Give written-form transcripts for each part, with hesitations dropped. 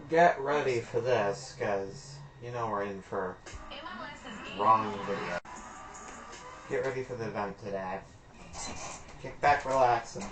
Get ready for this, because you know we're in for wrong video. Get ready for the event today. Kick back, relax, and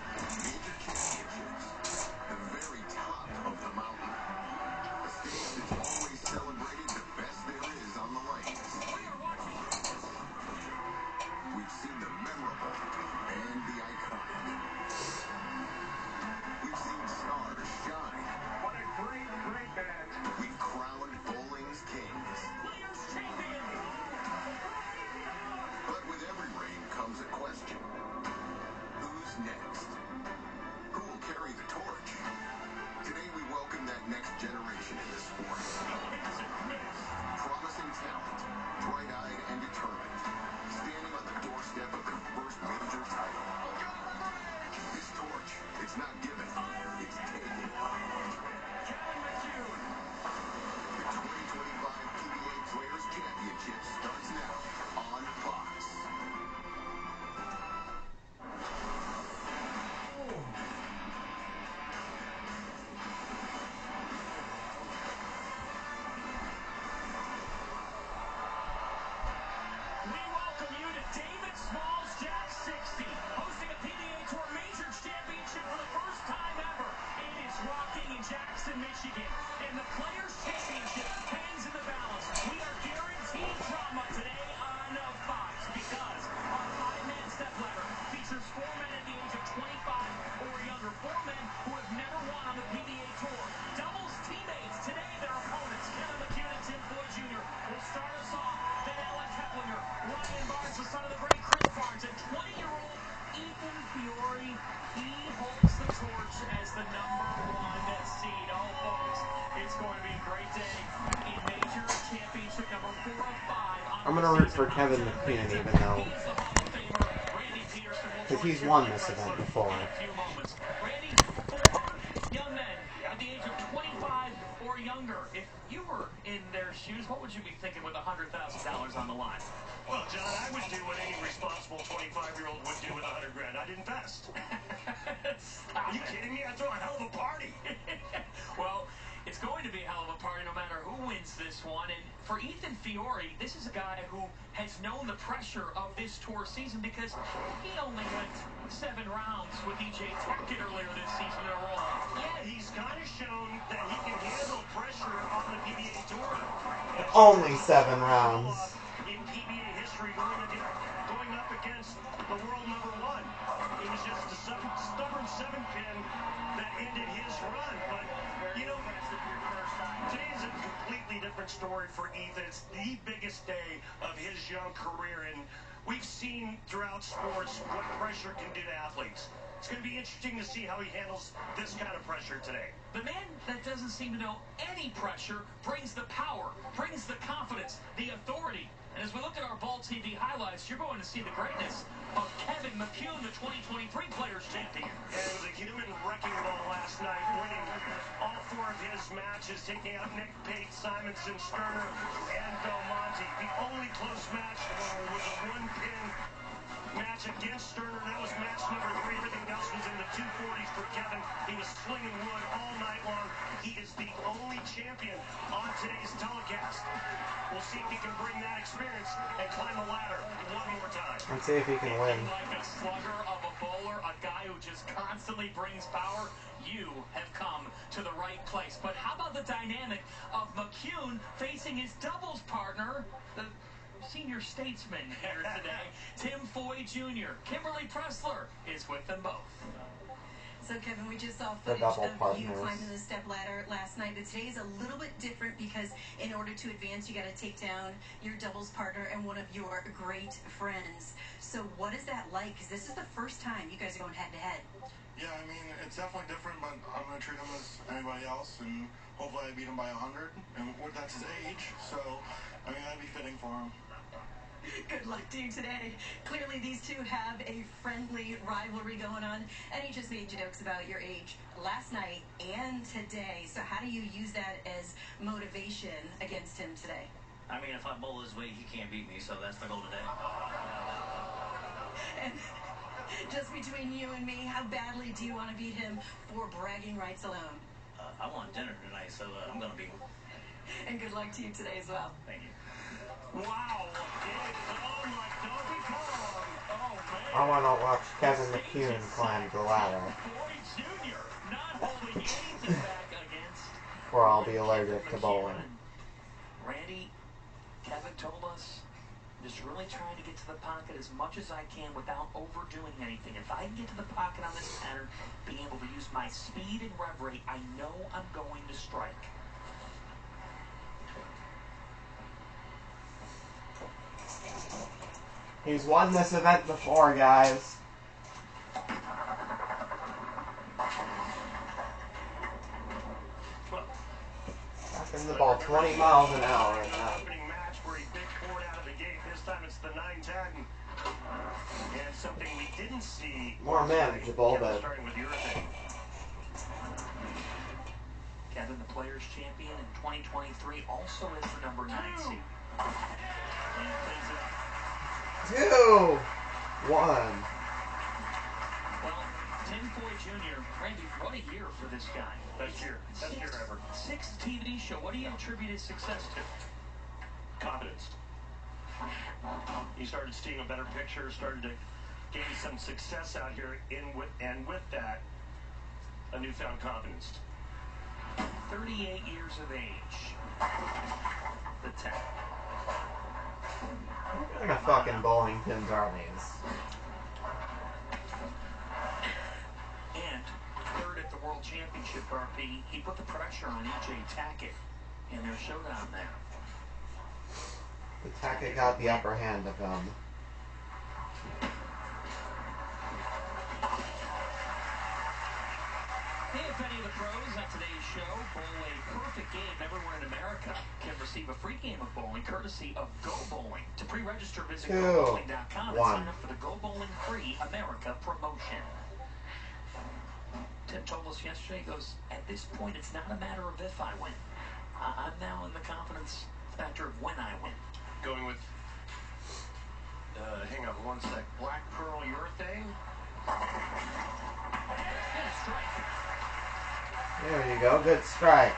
I'm gonna root for Kevin McCune, even though because he's won this event before. Young men at the age of 25 or younger, if you were in their shoes, what would you be thinking with $100,000 on the line? Well, John, I would do what any responsible 25-year-old would do with $100 grand. I'd invest. Are you kidding me? I'd throw a hell of a party. Well, it's going to be a hell of a party no matter who wins this one. And for Ethan Fiore, this is a guy who has known the pressure of this tour season because he only went 7 rounds with EJ Tackett earlier this season in a row. Yeah, he's kind of shown that he can handle pressure on the PBA Tour. Only 7 rounds. In PBA history, going up against the world #1. It was just a stubborn 7-pin that ended his run. But, you know, today is a completely different story for Ethan. It's the biggest day of his young career, and we've seen throughout sports what pressure can do to athletes. It's going to be interesting to see how he handles this kind of pressure today. The man that doesn't seem to know any pressure brings the power, brings the confidence, the authority. And as we look at our Ball TV highlights, you're going to see the greatness of Kevin McCune, the 2023 Players Champion. And it was a human wrecking ball last night, winning all 4 of his matches, taking out Nick Pate, Simonson, Sterner, and Belmonte. The only close match was a 1-pin match against Sterner. That was match number 3. Everything else was in the 240s for Kevin. He was slinging wood all night long. He is the only champion on today's telecast. We'll see if he can bring that experience and climb the ladder one more time. Let's see if he can win. Like a slugger of a bowler, a guy who just constantly brings power, you have come to the right place. But how about the dynamic of McCune facing his doubles partner, the senior statesman here today, Tim Foy Jr. Kimberly Pressler is with them both. So, Kevin, we just saw footage of you climbing the step ladder last night, but today is a little bit different because in order to advance, you got to take down your doubles partner and one of your great friends. So what is that like? Because this is the first time you guys are going head-to-head. Yeah, I mean, it's definitely different, but I'm going to treat him as anybody else, and hopefully I beat him by 100, and that's his age, so, I mean, that'd be fitting for him. Good luck to you today. Clearly, these two have a friendly rivalry going on, and he just made jokes about your age last night and today. So how do you use that as motivation against him today? I mean, if I bowl his way, he can't beat me, so that's the goal today. And just between you and me, how badly do you want to beat him for bragging rights alone? I want dinner tonight, so I'm going to be. And good luck to you today as well. Thank you. Wow. Oh, my Donkey Kong. Oh, man. I want to watch Kevin McCune climb the ladder. Boy Jr. not holding anything back against. Or I'll be allergic to bowling. Randy, Kevin told us, just really trying to get to the pocket as much as I can without overdoing anything. If I can get to the pocket on this pattern, being able to use my speed and rev rate, I know I'm going to strike. He's won this event before, guys. Knocking the ball 20 miles an hour. Opening match where he big poured out of the gate. This time it's the 9-10. And something we didn't see. More manageable, but starting with urethane. Kevin, the Players Champion in 2023, also in for number 9 seed. And he cleans it up. 2-1. Well, Tim Foy Jr., Randy, what a year for this guy. Best year ever. 6th TV show. What do you attribute his success to? Confidence. He started seeing a better picture, started to gain some success out here, and with that, a newfound confidence. 38 years of age. The 10. What kind of fucking bowling pins are these? And third at the World Championship, RP, he put the pressure on E.J. Tackett in their showdown there. The Tackett got the upper hand of him. Hey, if any of the pros on today's show bowl a perfect game everywhere in America can receive a free game of bowling courtesy of Go Bowling. To pre-register, visit GoBowling.com and sign up for the Go Bowling Free America promotion. Tim told us yesterday, he goes, at this point, it's not a matter of if I win. I'm now in the confidence factor of when I win. Going with, hang on one sec, Black Pearl Urethane. And a strike. There you go, good strike.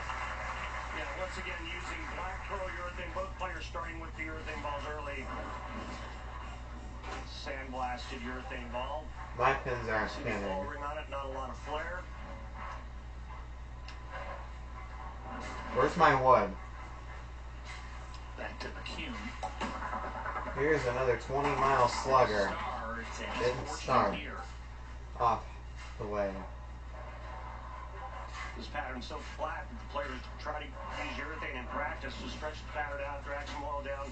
Yeah, once again using Black Pearl Urethane. Both players starting with the urethane balls early. Sandblasted urethane ball. My pins aren't See the spinning. ball ring on it, not a lot of flare. Where's my wood? Back to McCune. Here's another 20-mile slugger. Didn't start. Off the way. This pattern's so flat that the players try to use urethane in practice to stretch the pattern out, drag some oil down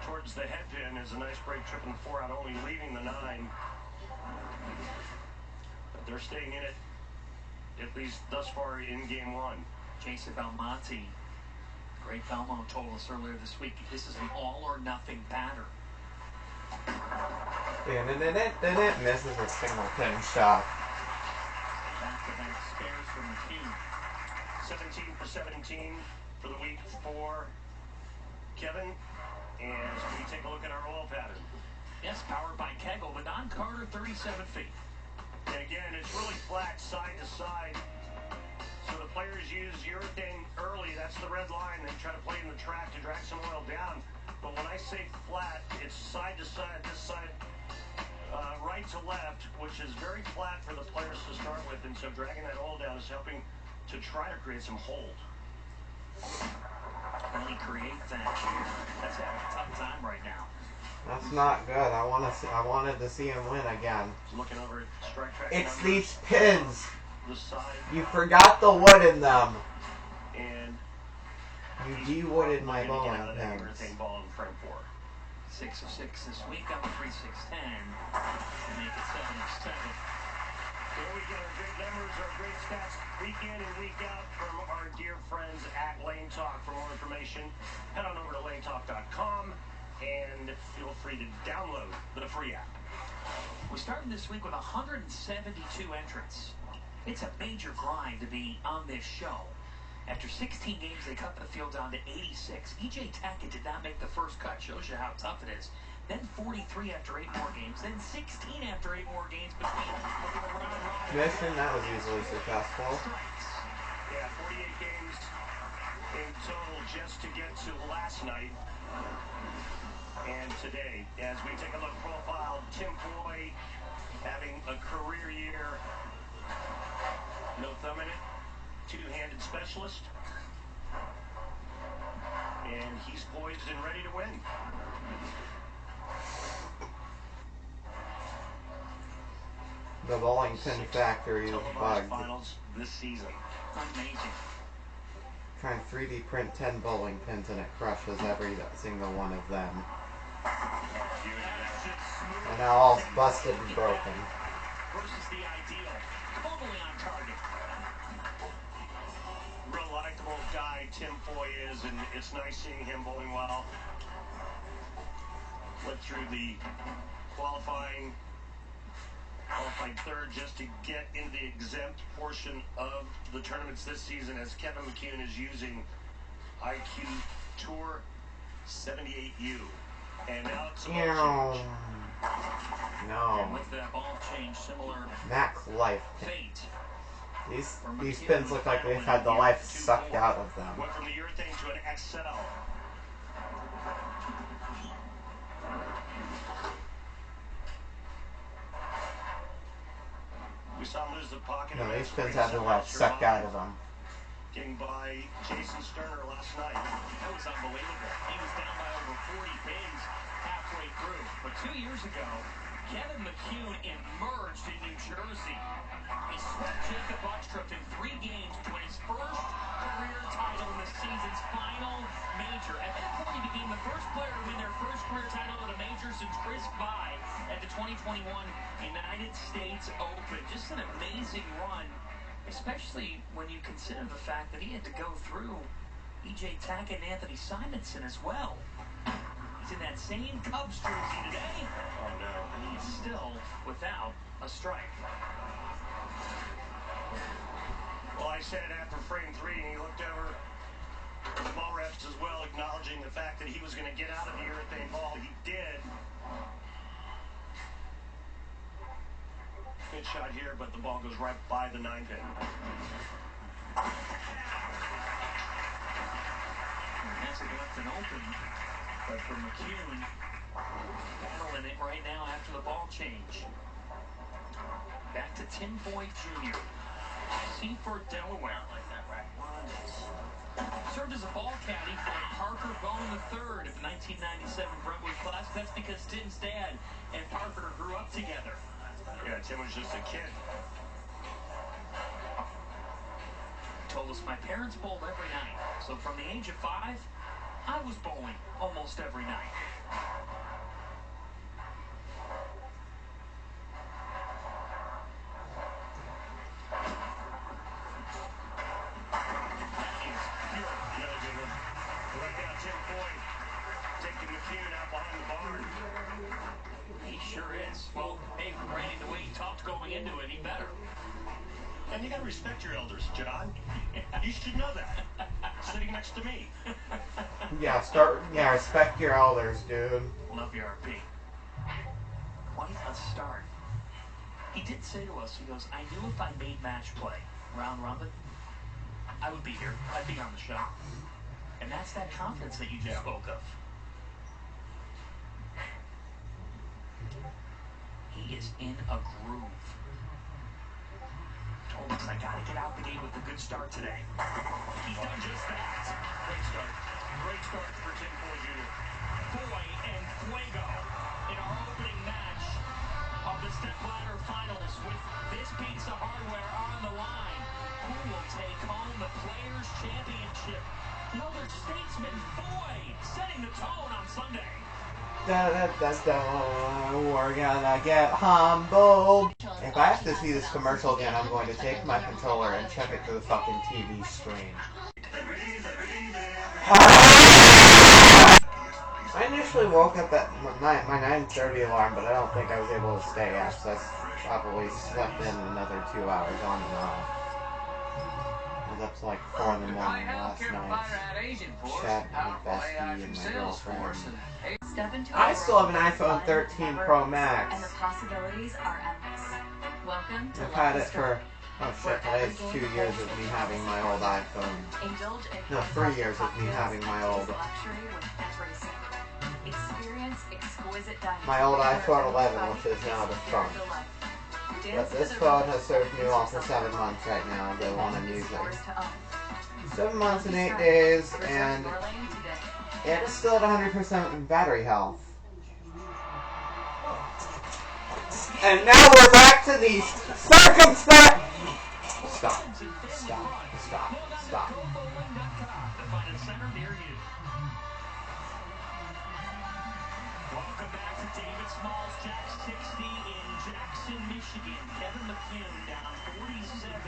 towards the head pin. Is a nice break, tripping the 4 out, only leaving the 9. But they're staying in it, at least thus far in game 1. Jason Belmonte, Greg Belmo, told us earlier this week, this is an all-or-nothing pattern. Misses a single pin shot. Back-to-back spares for McCune. 17 for 17 for the week for Kevin. And we take a look at our oil pattern. Yes, powered by Kegel, but on Carter, 37 feet. And again, it's really flat side to side. So the players use urethane early. That's the red line. They try to play in the track to drag some oil down. But when I say flat, it's side to side, this side, right to left, which is very flat for the players to start with. And so dragging that oil down is helping to try to create some hold. Can he create that? That's having a tough time right now. That's not good. I wanted to see him win again. Looking over at strike track. It's these pins. The side. You forgot the wood in them. And you de-wooded my bowling pins. Ball in front 4. 6 of 6 this week on the 3-6-10 to make it 7 of 7. There we get our great numbers, our great stats, week in and week out from our dear friends at Lane Talk. For more information, head on over to lanetalk.com and feel free to download the free app. We started this week with 172 entrants. It's a major grind to be on this show. After 16 games, they cut the field down to 86. E.J. Tackett did not make the first cut. Shows you how tough it is. Then 43 after 8 more games. Then 16 after 8 more games between. Mission, that was easily successful. Yeah, today. As we take a look profile, Tim Foy having a career year. No thumb in it. Two-handed specialist. And he's poised and ready to win. The bowling pin factory is bugged. Finals this season. Amazing. Try and 3D print 10 bowling pins and it crushes every single one of them. And now all busted and broken. Versus the ideal. Totally on target. Real likable guy Tim Foy is, and it's nice seeing him bowling well. Went through the qualified third just to get into the exempt portion of the tournaments this season, as Kevin McCune is using IQ Tour 78U. And now it's a ball change. No. And with that ball change, similar Max life. fate. These pins look like they've had the life sucked out of them. Went from the urethane to an XL. We saw him lose the pocket. No, these pins had the life sucked out of them. Getting by Jason Sterner last night. That was unbelievable. He was down by over 40 pins halfway through. But 2 years ago, Kevin McCune emerged in New Jersey. He swept Jacob Uchtrup in 3 games to win his first career title in the season's final major. At that point, he became the first player to win their first career title at a major since Chris Vai at the 2021 United States Open. Just an amazing run, especially when you consider the fact that he had to go through E.J. Tackett and Anthony Simonson as well. He's in that same Cubs jersey today. Oh, no. And he is still without a strike. Well, I said it after frame 3, and he looked over the ball reps as well, acknowledging the fact that he was going to get out of the urethane ball. He did. Good shot here, but the ball goes right by the 9 pin. That's left and open. But for McCune, battling it right now after the ball change. Back to Tim Foy Jr. Seaford, Delaware. Served as a ball caddy for Parker Bone III of the 1997 Brentwood Classic. That's because Tim's dad and Parker grew up together. Yeah, Tim was just a kid. Told us my parents bowled every night. So from the age of 5, I was bowling almost every night. And you gotta respect your elders, John. You should know that. Sitting next to me. Yeah, respect your elders, dude. Love your RP. Quite a start. He did say to us, he goes, I knew if I made match play round robin, I would be here. I'd be on the show. And that's that confidence that you just spoke of. He is in a groove. Told us I gotta get out the gate with a good start today. He's done just that. Great start. Great start for Tim Foy Jr. Foy and Fuego in our opening match of the stepladder finals with this pizza hardware on the line. Who will take home the Players' Championship? The elder statesman Foy setting the tone on Sunday. We're gonna get humbled. If I have to see this commercial again, I'm going to take my controller and check it to the fucking TV screen. I initially woke up at my 9:30 alarm, but I don't think I was able to stay up, so I probably slept in another 2 hours on and off. I was up to like 4 in the morning last night, chatting with Bestie and my girlfriend. I still have an iPhone 13 Pro Max. And the possibilities are endless. Welcome to I've had it for, oh shit, today's 2 years of me having my old iPhone. No, 3 years of me having my old Experience exquisite dining. My old iPhone 11, which is now defunct. But this phone has served me well for 7 months right now, the one I'm using. 7 months and 8 days, and it's still at 100% battery health. And now we're back to the circumstance. Stop. Welcome back to David Small's Jack 60 in Jackson, Michigan. Kevin McCune down 47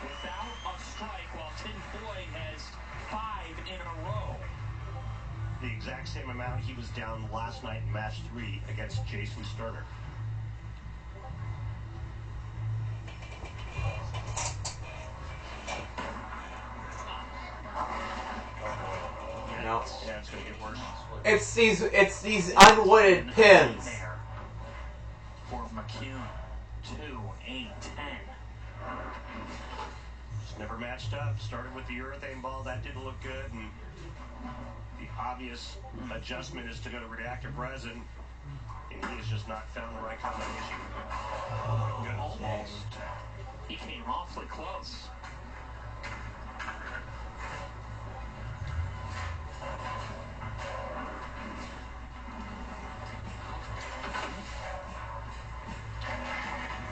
without a strike, while Tim Boyd has 5 in a row. The exact same amount he was down last night in match 3 against Jason Sterner. No. Yeah, it's going to get worse. It's these unwooded pins. For McCune, 2, 8, 10. Just never matched up. Started with the urethane ball. That didn't look good. And the obvious adjustment is to go to reactive resin. And he has just not found the right combination. Almost. He came awfully close.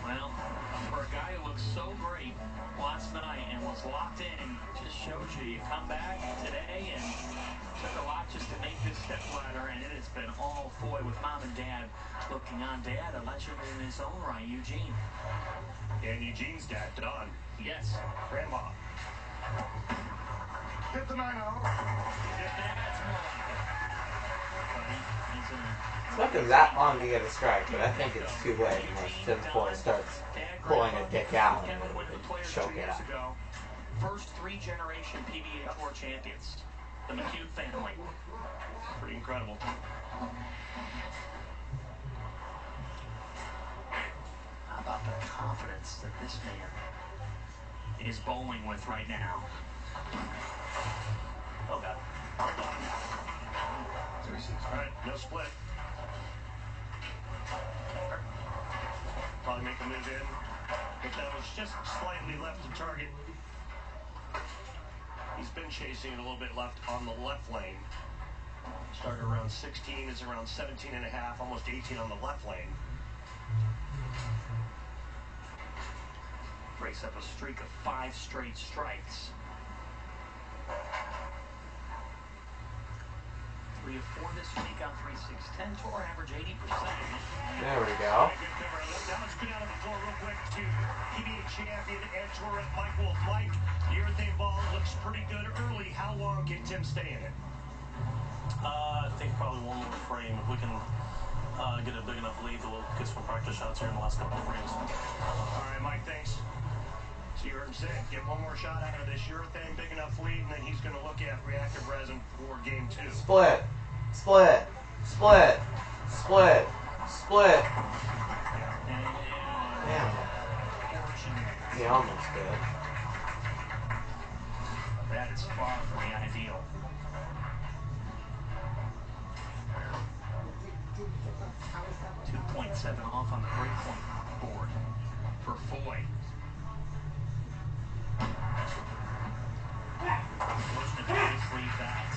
Well, for a guy who looked so great last night and was locked in, just shows you come back today and took a lot just to make this step ladder, and it has been all Foy with mom and dad looking on. Dad, a legend in his own right, Eugene. And Eugene's dad, Don. Yes. Grandma. Hit the 9-0. That's more like it. It's not been that long to get a strike, but I think it's too late unless Tim Boyd starts pulling a dick out and choke it out. First 3-generation PBA Tour champions, the McCune family. Pretty incredible. How about the confidence that this man is bowling with right now? Oh, God. All right, no split. Probably make a move in, but that was just slightly left to target. He's been chasing it a little bit left on the left lane. Started around 16, is around 17 and a half, almost 18 on the left lane. Breaks up a streak of 5 straight strikes. 3 of 4 this week on 3-6-10. Tour average 80%. There we go. Now let's go down to the floor real quick to PBA champion and tour rep Mike Wolf. Mike, the urethane ball looks pretty good early. How long can Tim stay in it? I think probably one more frame. If we can get a big enough lead, we'll get some practice shots here in the last couple of frames. All right, Mike, thanks. So you heard him say it. Get one more shot out of this urethane, big enough lead, and then he's going to look at reactive resin for game 2. Split. Split. Split. Split. Split. Damn. He almost did. That is far from the ideal. 2.7 off on the breakpoint board for Foy. Looking to leave that.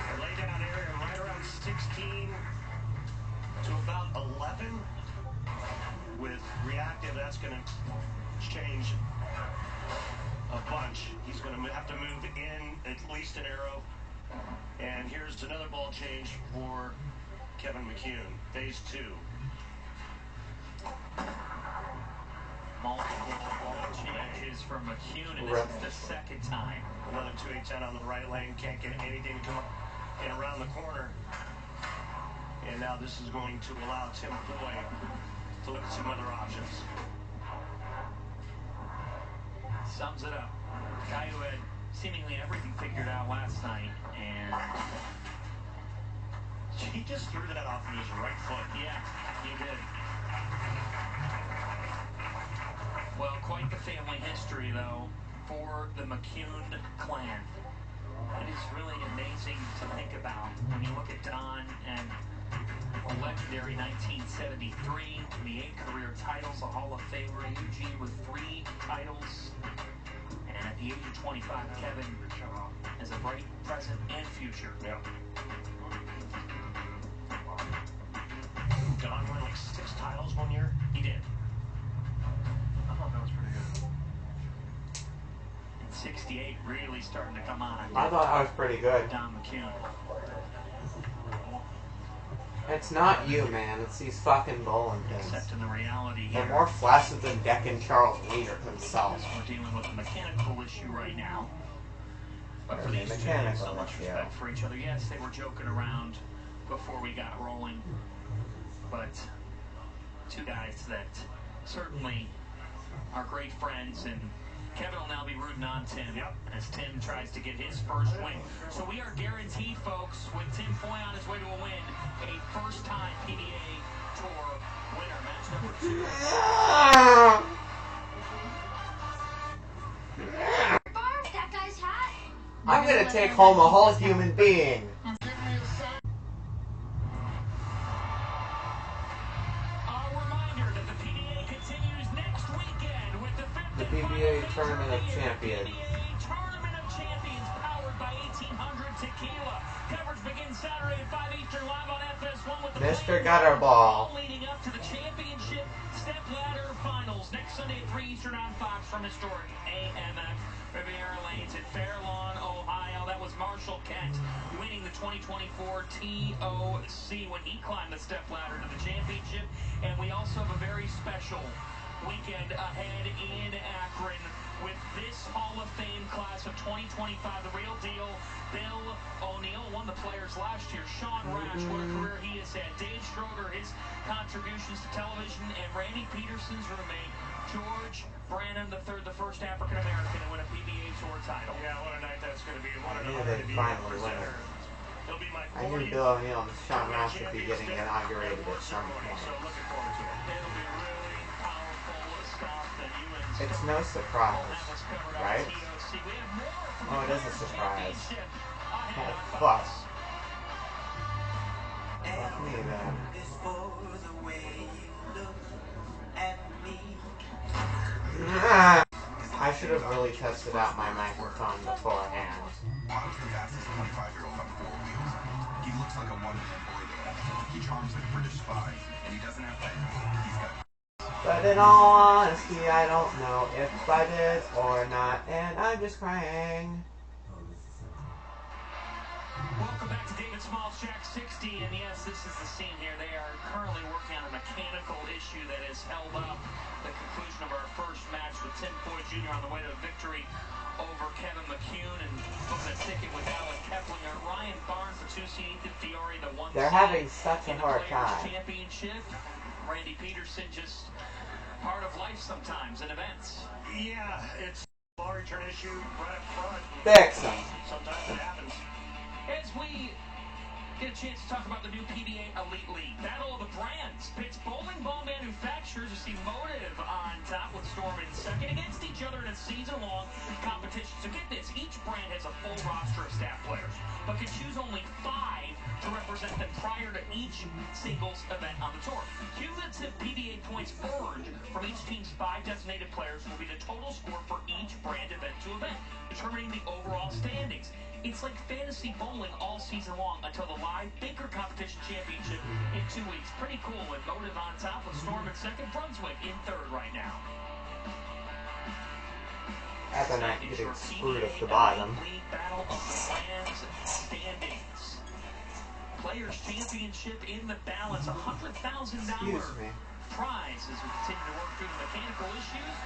The laydown area right around 16 to about 11. With reactive, that's going to change a bunch. He's going to have to move in at least an arrow. And here's another ball change for Kevin McCune, phase 2. Multiple ball changes for McCune, and this is the second time. Another 2-8-10 on the right lane. Can't get anything to come up and around the corner. And now this is going to allow Tim Boyd to look at some other options. Sums it up. Guy who had seemingly everything figured out last night, and He just threw that off of his right foot. yeah, he did. Well, quite the family history, though, for the McCune clan. It is really amazing to think about when you look at Don and a legendary 1973, the 8 career titles, a Hall of Famer, Eugene with 3 titles, and at the age of 25, Kevin has a bright present and future. Yeah. Don won like 6 titles one year. He did. I thought that was pretty good. And 68 really starting to come on. I thought that was pretty good. Don McCune. It's not you, man. It's these fucking bowling pins. Except in the reality here, They're more flaccid than Deccan Charles Leader himself. we're dealing with a mechanical issue right now. But for There's a these two, they have mechanical so much issue. respect for each other. Yes, they were joking around before we got rolling. But 2 guys that certainly are great friends, and Kevin will now be rooting on Tim as Tim tries to get his first win. So we are guaranteed, folks, with Tim Foy on his way to a win, a first-time PBA Tour winner. Match number 2. That guy's hat. I'm gonna take home a whole human being. The PBA Tournament of Champions. Tournament of Champions, powered by 1800 Tequila. Coverage begins Saturday at 5 Eastern, live on FS1 with the Mr. Gutterball. leading up to the championship step ladder finals next Sunday at 3 Eastern on Fox from historic AMF Riviera Lanes in Fair Lawn, Ohio. That was Marshall Kent winning the 2024 TOC when he climbed the step ladder to the championship. And we also have a very special weekend ahead in Akron with this Hall of Fame class of 2025, the real deal. Bill O'Neill won the Players last year. Sean Rash, what a career he has had. Dave Stroger, his contributions to television, and Randy Peterson's roommate, George Branham III, the first African-American to win a PBA Tour title. Yeah, what a night that's going to be. I What an knew honor they'd to be a finally win presenter. it. It'll be my I knew 40th Bill O'Neill and Sean Rash would be getting inaugurated at some point. So looking forward to it. It'll be really powerful stuff that you and It's no surprise, right? Oh, it is a surprise. Oh, fuck. Fuck me, then. I should have really tested out my microphone beforehand. Bob's the fastest 25-year-old on 4 wheels. He looks like a one-man boy, though. He charms like a British spy, and he doesn't have plans. He's got... But in all honesty, I don't know if I did or not, and I'm just crying. Welcome back to David Small's Shack 60, and yes, this is the scene here. They are currently working on a mechanical issue that has held up the conclusion of our first match with Tim Foy Jr. on the way to victory over Kevin McCune, and looking at ticket with Alan Keplinger, Ryan Barnes, the 2-seed, Ethan Fiore, the 1-seed. They're having such a in the hard Players' time. Championship. Randy Peterson, just part of life sometimes in events. Yeah, it's a law return issue right up front. Fix them. Sometimes it happens. As we get a chance to talk about the new PBA Elite League, Battle of the Brands, pits bowling ball manufacturers who see Motive on top with Storm in second against each other in a season-long competition. So get this, each brand has a full roster of staff players, but can choose only 5 to represent them prior to each singles event on the tour. Cumulative PBA points earned from each team's 5 designated players will be the total score for each brand event to event, determining the overall standings. It's like fantasy bowling all season long until the live Baker Competition Championship in 2 weeks. Pretty cool, with Motive on top with Storm in second, Brunswick in third right now. At the night, getting screwed at the bottom. League Battle of the Brands standings. Players Championship in the balance, $100,000 Excuse me. prize as we continue to work through the mechanical issues.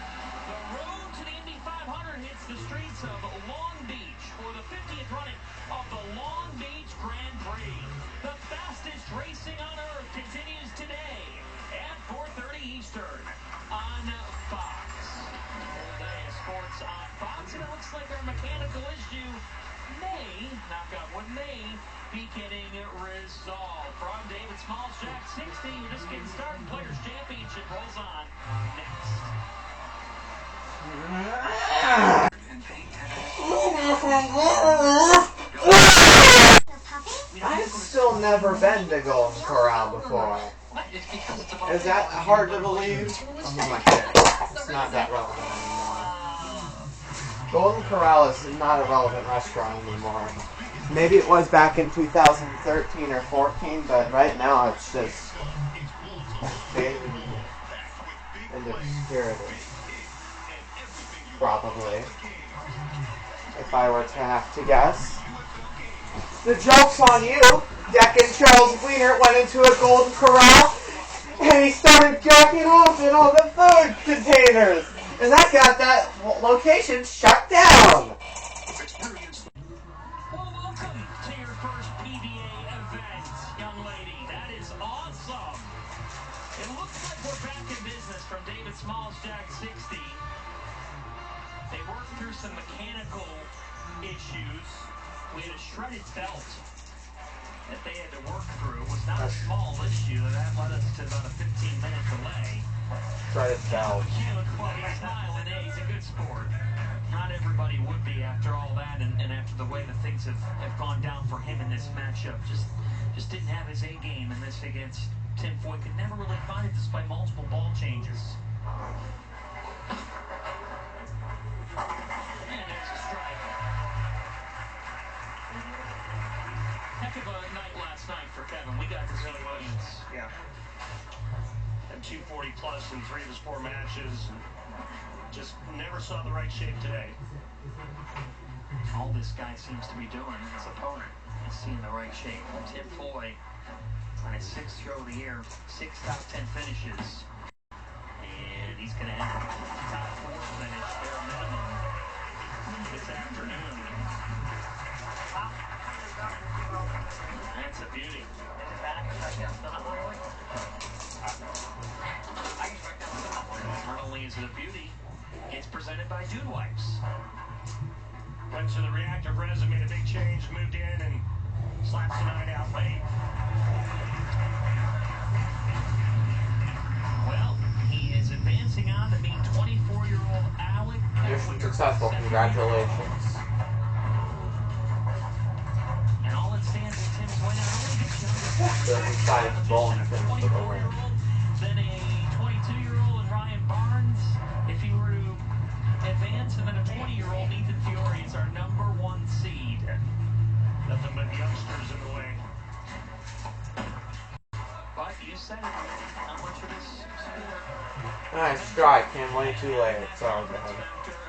The road to the Indy 500 hits the streets of Long Beach for the 50th running of the Long Beach Grand Prix. The fastest racing on earth continues today at 4:30 Eastern on Fox. All day of sports on Fox, and it looks like our mechanical issue may, knock on wood, may be getting resolved. From David Small, Shack 60, we're just getting started. Players Championship rolls on next. never been to Golden Corral before. Is that hard to believe? Oh my goodness. It's not that relevant anymore. Golden Corral is not a relevant restaurant anymore. Maybe it was back in 2013 or 14, but right now it's just faded into obscurity. Probably. If I were to have to guess. The joke's on you. Deccan Charles Wiener went into a Golden Corral and he started jacking off in all the food containers. And that got that location shut down. Well, welcome to your first PBA event, young lady. That is awesome. It looks like we're back in business from David Small's Jack 60. They worked through some mechanical issues. We had a shredded belt that they had to work through. It was not a small issue, and that led us to about a 15-minute delay. Shredded belt. He's a good sport. Not everybody would be after all that, and after the way that things have gone down for him in this matchup. Just didn't have his A game in this against Tim Foy. Could never really find it despite multiple ball changes. And there's a strike. Heck of a night last night for Kevin. We got to see Williams. Yeah. Had 240 plus in 3 of his 4 matches. Just never saw the right shape today. All this guy seems to be doing, his opponent, is seeing the right shape. Tim Foy on his 6th throw of the year, 6 top 10 finishes. And he's going to have a top 4 finish, bare minimum, this afternoon. That's a beauty. Not only is it a beauty, it's presented by Dude Wipes. Went to the reactive resin, made a big change, moved in, and slaps the 9 out late. Well, he is advancing on to meet 24-year-old Alec. You're successful. Congratulations. And all it stands is Tim's way now. The inside bowling pin for the win. Then a 22-year-old and Ryan Barnes, if he were to advance, and then a 20-year-old Ethan Fiore is our number 1 seed. Nothing but youngsters in the way. But you said it, how much of this sport? Nice strike. Came way too late. Sorry, bad.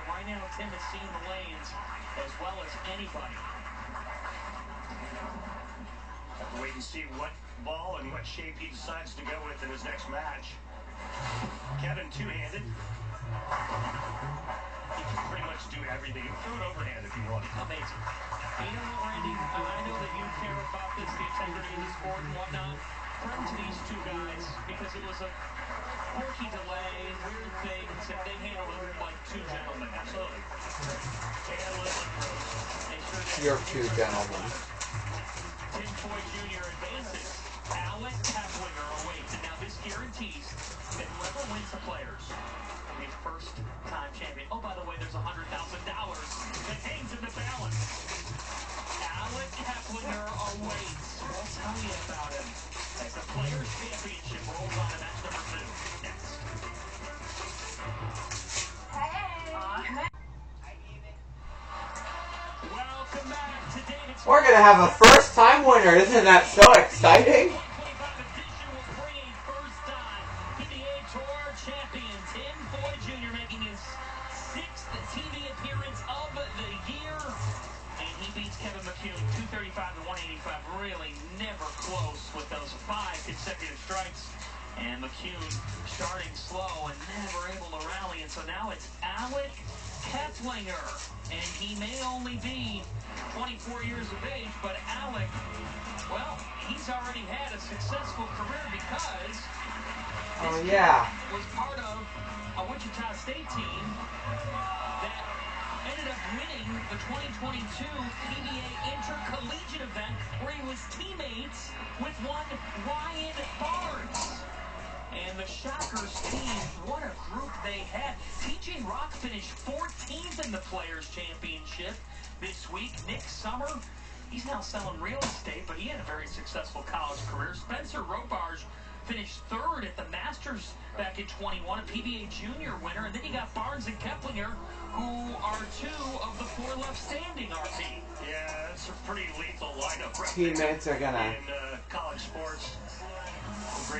Right now, Tim is seeing the lanes as well as anybody. Have to wait and see what ball and what shape he decides to go with in his next match. Kevin two-handed. He can pretty much do everything. You can throw it overhand if you want. Amazing. You know what, Randy? I know that you care about this, the integrity of the sport and whatnot. Credit to these 2 guys, because it was a quirky delay, weird things, and they handled it like 2 gentlemen. Absolutely. They handled it like pros. They sure did. You're 2 gentlemen. Tim Foy Jr. advances. Alec Kaplinger awaits, and now this guarantees that whoever wins the Players will be first-time champion. Oh, by the way, there's $100,000 that hangs in the balance. Alec Kaplinger awaits. We'll tell you about him as the Players Championship rolls on to match number 2 next. Welcome back to David's. We're gonna have a first-time winner. Isn't that so exciting? Champion Tim Foy Jr. making his 6th TV appearance of the year, and he beats Kevin McCune 235 to 185. Really never close with those 5 consecutive strikes, and McCune starting slow and never able to rally, and so now it's Alec Kaplinger, and he may only be 24 years of age, but Alec, well, he's already had a successful career because was part of a Wichita State team that ended up winning the 2022 PBA Intercollegiate event where he was teammates with one Ryan Barnes. And the Shockers team, what a group they had. TJ Rock finished 14th in the Players Championship this week. Nick Summer, He's now selling real estate, but he had a very successful college career. Spencer Robarge finished third at the Masters back in 21, a PBA junior winner. And then you got Barnes and Keplinger, who are two of the four left standing, RP. Yeah, that's a pretty lethal lineup. Teammates are gonna... In college sports.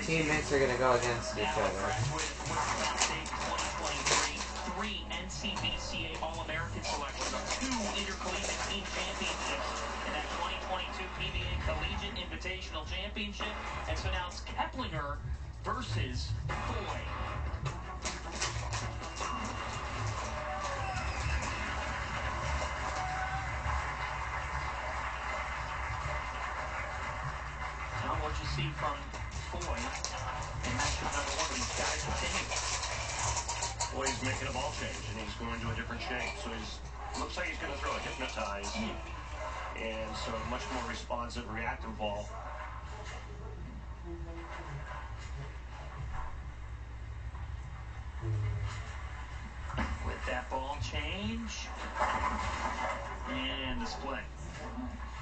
Teammates are gonna go against each other. Graduated from Wichita State in 2023. 3 NCBCA All-American selections, 2 intercollegiate team championships, and that 2022 PBA Collegiate Invitational Championship. And so now it's Keplinger versus Foy. Now what you see from Foy in matchup number 1 of these guys continue. Well, he's making a ball change, and he's going to a different shape. So looks like he's going to throw a hypnotized, and so a much more responsive, reactive ball. With that ball change, and the split.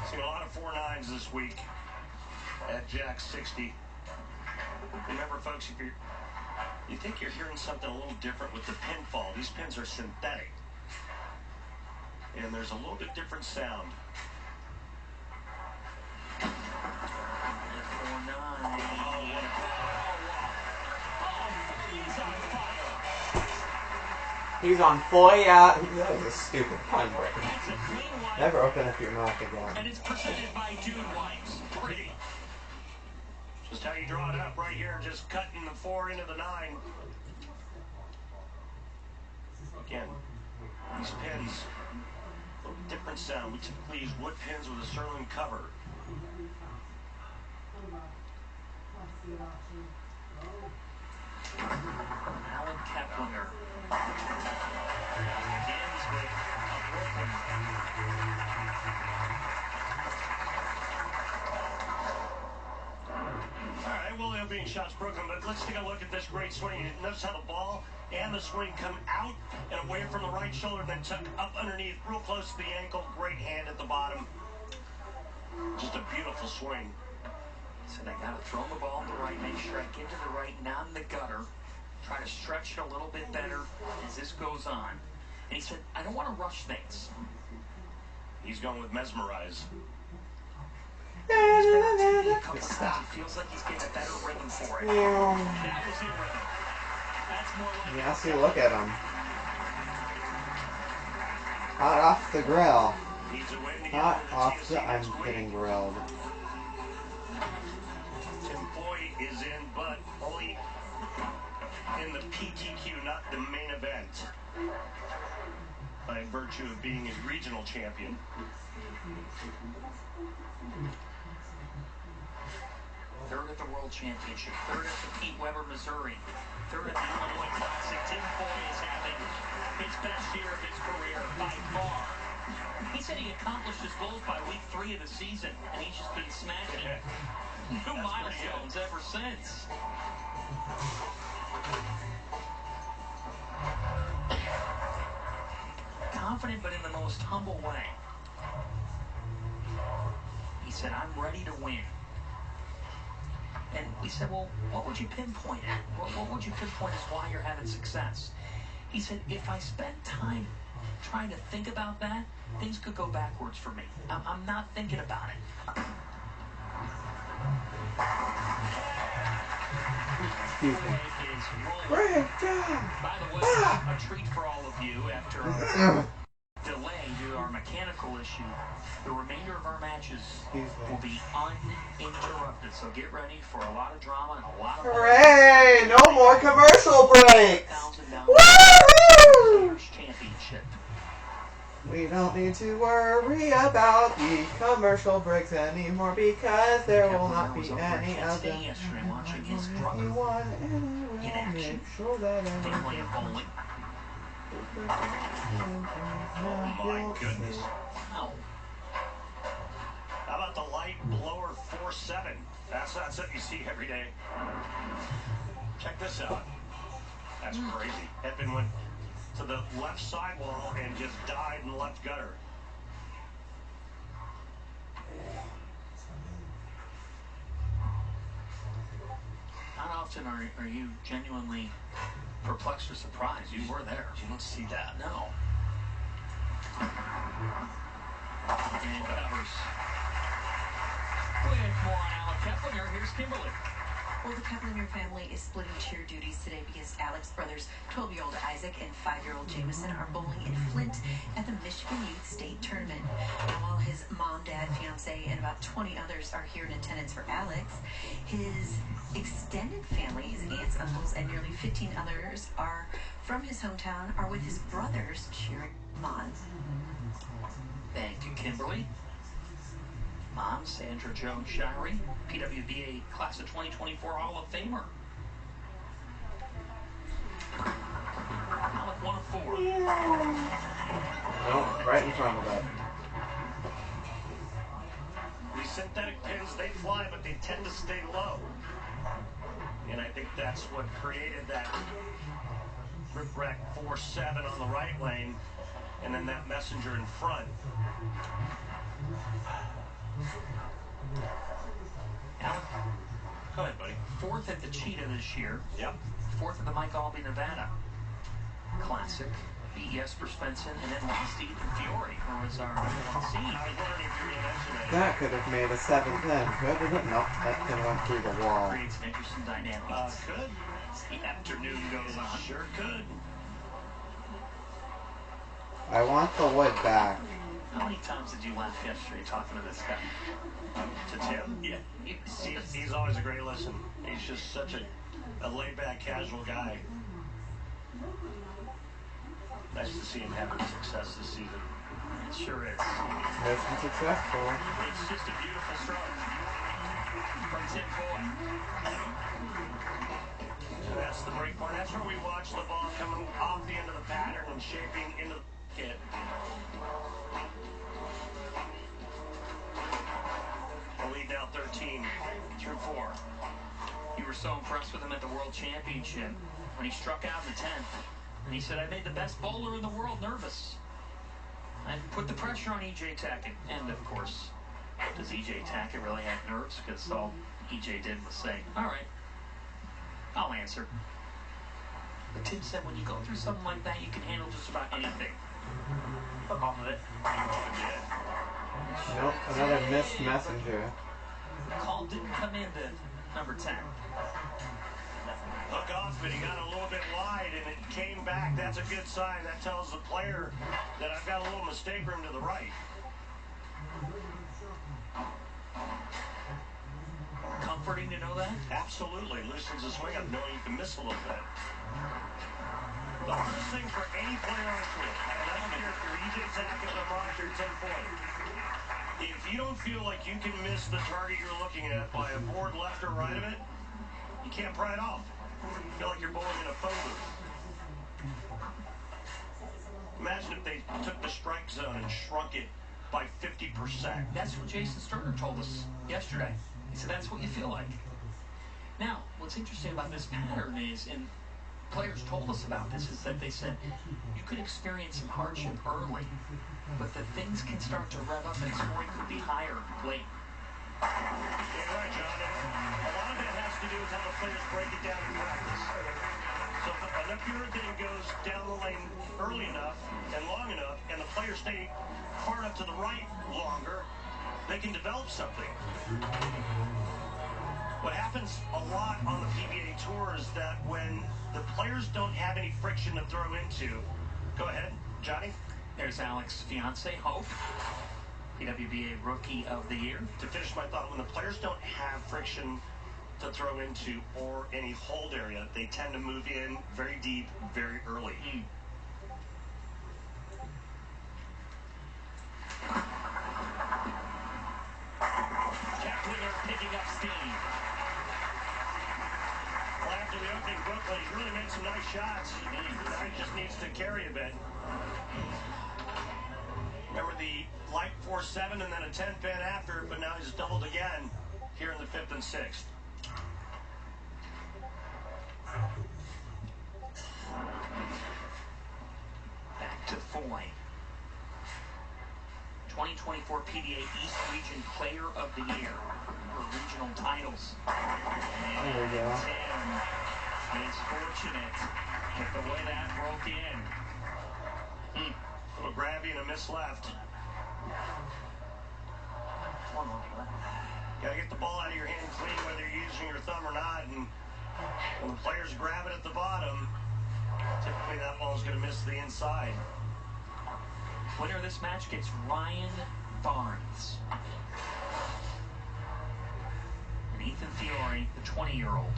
Seen a lot of 4-9s this week at Jack 60. Remember, folks, if you think you're hearing something a little different with the pinfall, these pins are synthetic. And there's a little bit different sound. 4-9. He's on fire. He's on Foy out. That was a stupid pun break. That's a clean wipe. Never open up your mouth again. And it's presented by Dude Wipes. Pretty. Just how you draw it up right here, just cutting the 4 into the 9. Again, these pins, a little different sound. We typically use wood pins with a Sterling cover. Alan Keplinger begins with a Brooklyn. All right, well, they're being shots Brooklyn, but let's take a look at this great swing. Notice how the ball and the swing come out and away from the right shoulder, then tuck up underneath, real close to the ankle. Great hand at the bottom. Just a beautiful swing. So I got to throw the ball to the right, make sure I get to the right, not in the gutter. Try to stretch it a little bit better as this goes on. And he said, I don't want to rush things. He's going with mesmerize. He's been on TV a couple times. He feels like he's getting a better rhythm for it. That was in rhythm. That's more like Yeah, see, look at him. Hot off the grill. Hot off the... I'm getting grilled. Tim Foy is in, but only in the PTQ, not the main event. By virtue of being a regional champion. third at the World Championship, third at the Pete Weber, Missouri, third at the Illinois Classic. Tim Foy is having his best year of his career by far. He said he accomplished his goals by week 3 of the season, and he's just been smashing new milestones ever since. Confident, but in the most humble way. He said, I'm ready to win. And we said, well, what would you pinpoint at? What would you pinpoint as why you're having success? He said, if I spend time trying to think about that, things could go backwards for me. I'm not thinking about it. Excuse me. By the way, a treat for all of you after our delay due to our mechanical issue. The remainder of our matches will be uninterrupted. So get ready for a lot of drama and a lot of hooray! No more commercial breaks! Woo! Championship. We don't need to worry about the commercial breaks anymore because there will not be any of them. Yesterday watching his brother in action. Sure that they play a bowling. Oh my goodness. Wow. How about the light blower 4-7? That's not something you see every day. Check this out. That's crazy. Edvin went to the left sidewall and just died in the left gutter. Austin are you genuinely perplexed or surprised? You were there. You don't see that. No. And covers. With more on Alec Keplinger, here's Kimberly. Well, the Keplinger family is splitting cheer duties today because Alec's brothers, 12-year-old Isaac and 5-year-old Jameson, are bowling in Flint at the Michigan Youth State Tournament. Now, while his mom, dad, fiance, and about 20 others are here in attendance for Alex, his extended family, his aunts, uncles, and nearly 15 others are from his hometown, are with his brothers cheering him on. Thank you, Kimberly. Mom, Sandra Jones Shirey, PWBA Class of 2024 Hall of Famer. Alec, 1 of 4. Nope, right in front of it. These synthetic pins, they fly, but they tend to stay low. And I think that's what created that rip-wreck 4-7 on the right lane, and then that messenger in front. Alec, Go ahead, buddy. 4th at the Cheetah this year. Yep. 4th at the Mike Albee, Nevada Classic. BES for Svensson, and then lost to Ethan Fiore, who was our #1 seed. I was wondering if you were going to mention that. That could have made a 7-10, couldn't it? Nope, that pin went through the wall. Creates an interesting dynamic. Could. As the afternoon goes on. Sure could. I want the wood back. How many times did you laugh yesterday talking to this guy? To Tim? Yeah. He's always a great listen. He's just such a laid-back, casual guy. Nice to see him having success this season. It sure is. Mission successful. It's just a beautiful stroke from Tim Boyd. And that's the break point. That's where we watch the ball coming off the end of the pattern and shaping into the hit. The lead now 13 through 4. You were so impressed with him at the World Championship when he struck out in the 10th. And he said, I made the best bowler in the world nervous. I put the pressure on E.J. Tackett. And, of course, does E.J. Tackett really have nerves? Because all E.J. did was say, all right, I'll answer. But Tim said when you go through something like that, you can handle just about anything. Hook off of it. Nope, another missed messenger. The call didn't come into number 10. Hook off, but he got a little bit wide, and it came back. That's a good sign. That tells the player that I've got a little mistake room to the right. Comforting to know that? Absolutely. Loosens the swing up, knowing you can miss a little bit. The hardest thing for any player on the field, and I don't care if you're E.J. Tackett, LeBron, or Tim Boyd, if you don't feel like you can miss the target you're looking at by a board left or right of it, you can't pry it off. You feel like you're bowling in a phone booth. Imagine if they took the strike zone and shrunk it by 50%. That's what Jason Sterner told us yesterday. He said that's what you feel like. Now, what's interesting about this pattern is, and players told us about this, is that they said you could experience some hardship early, but that things can start to rev up and scoring could be higher late. You're right, John. A lot of it has to do with how the players break it down in practice. So if enough urethane goes down the lane early enough and long enough, and the players stay far enough to the right longer, they can develop something. What happens a lot on the PBA Tour is that when the players don't have any friction to throw into, go ahead, Johnny. There's Alex's fiance, Hope, PWBA Rookie of the Year. To finish my thought, when the players don't have friction to throw into or any hold area, they tend to move in very deep, very early. Keplinger picking up steam. Well, after the opening booklet, he's really made some nice shots. Now he just needs to carry a bit. Remember the light 4-7 and then a 10 pin after, but now he's doubled again here in the 5th and 6th. Back to Foy. 2024 PBA East Region Player of the Year for regional titles. And there we go. Tim is fortunate with the way that broke in. A grabby and a miss left. Gotta get the ball out of your hand clean, whether you're using your thumb or not. And when the players grab it at the bottom, typically that ball's going to miss the inside. Winner of this match gets Ryan Barnes. And Ethan Fiore, the 20-year-old,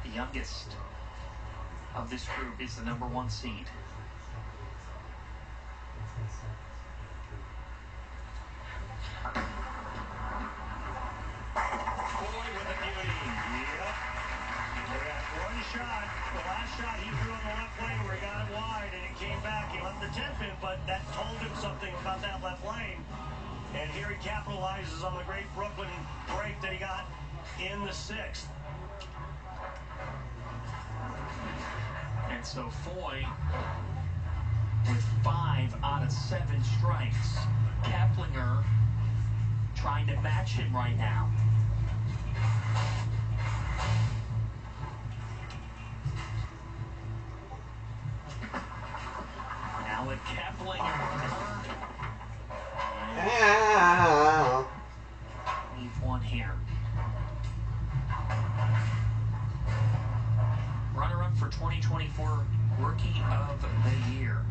the youngest of this group, is the #1 seed. Shot. The last shot he threw on the left lane where he got it wide and it came back. He left the 10-pin, but that told him something about that left lane. And here he capitalizes on the great Brooklyn break that he got in the 6th. And so Foy with 5 out of 7 strikes. Keplinger trying to match him right now. With Keplinger, leave one here. Runner-up for 2024 Rookie of the Year.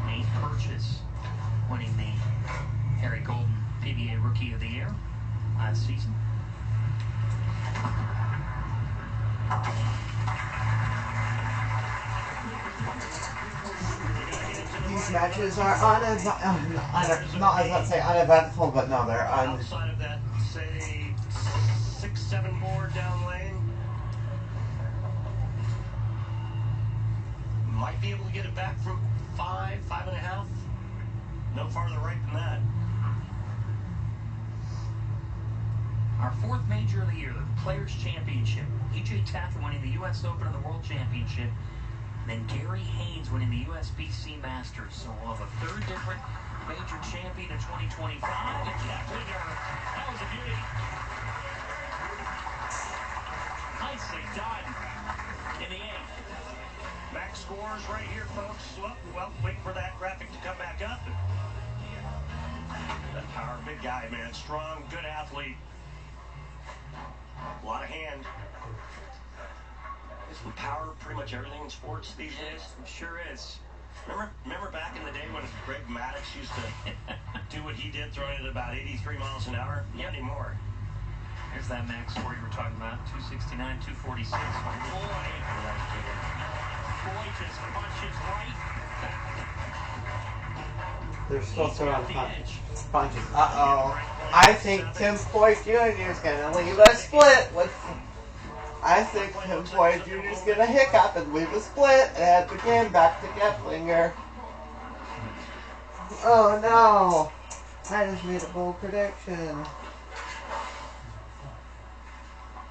Nate Purchase winning the Harry Golden PBA Rookie of the Year last season. These matches are not as I'd say uneventful, but no, they're outside of that, say 6-7 board down lane. Might be able to get it back from 5.5. No farther right than that. Our 4th major of the year, the Players' Championship. E.J. Taffin winning the U.S. Open and the World Championship. And then Gary Haynes winning the USBC Masters. So we'll have a 3rd different major champion in 2025. And Keplinger, that was a beauty. Nicely done in the 8th. Max scores right here, folks. Well, wait for that graphic to come back up. That power, big guy, man. Strong, good athlete. A lot of hand. Isn't power pretty much everything in sports these days? It sure is. Remember back in the day when Greg Maddux used to do what he did, throwing it at about 83 miles an hour? Not anymore. There's that max score you were talking about, 269, 246. Boy just punches right back. They're still throwing punches. Uh-oh. I think Tim Foy Jr. is going to leave a split with... I think Tim Foy Jr. is going to hiccup and leave a split. And again, back to Keplinger. Oh no. I just made a bold prediction.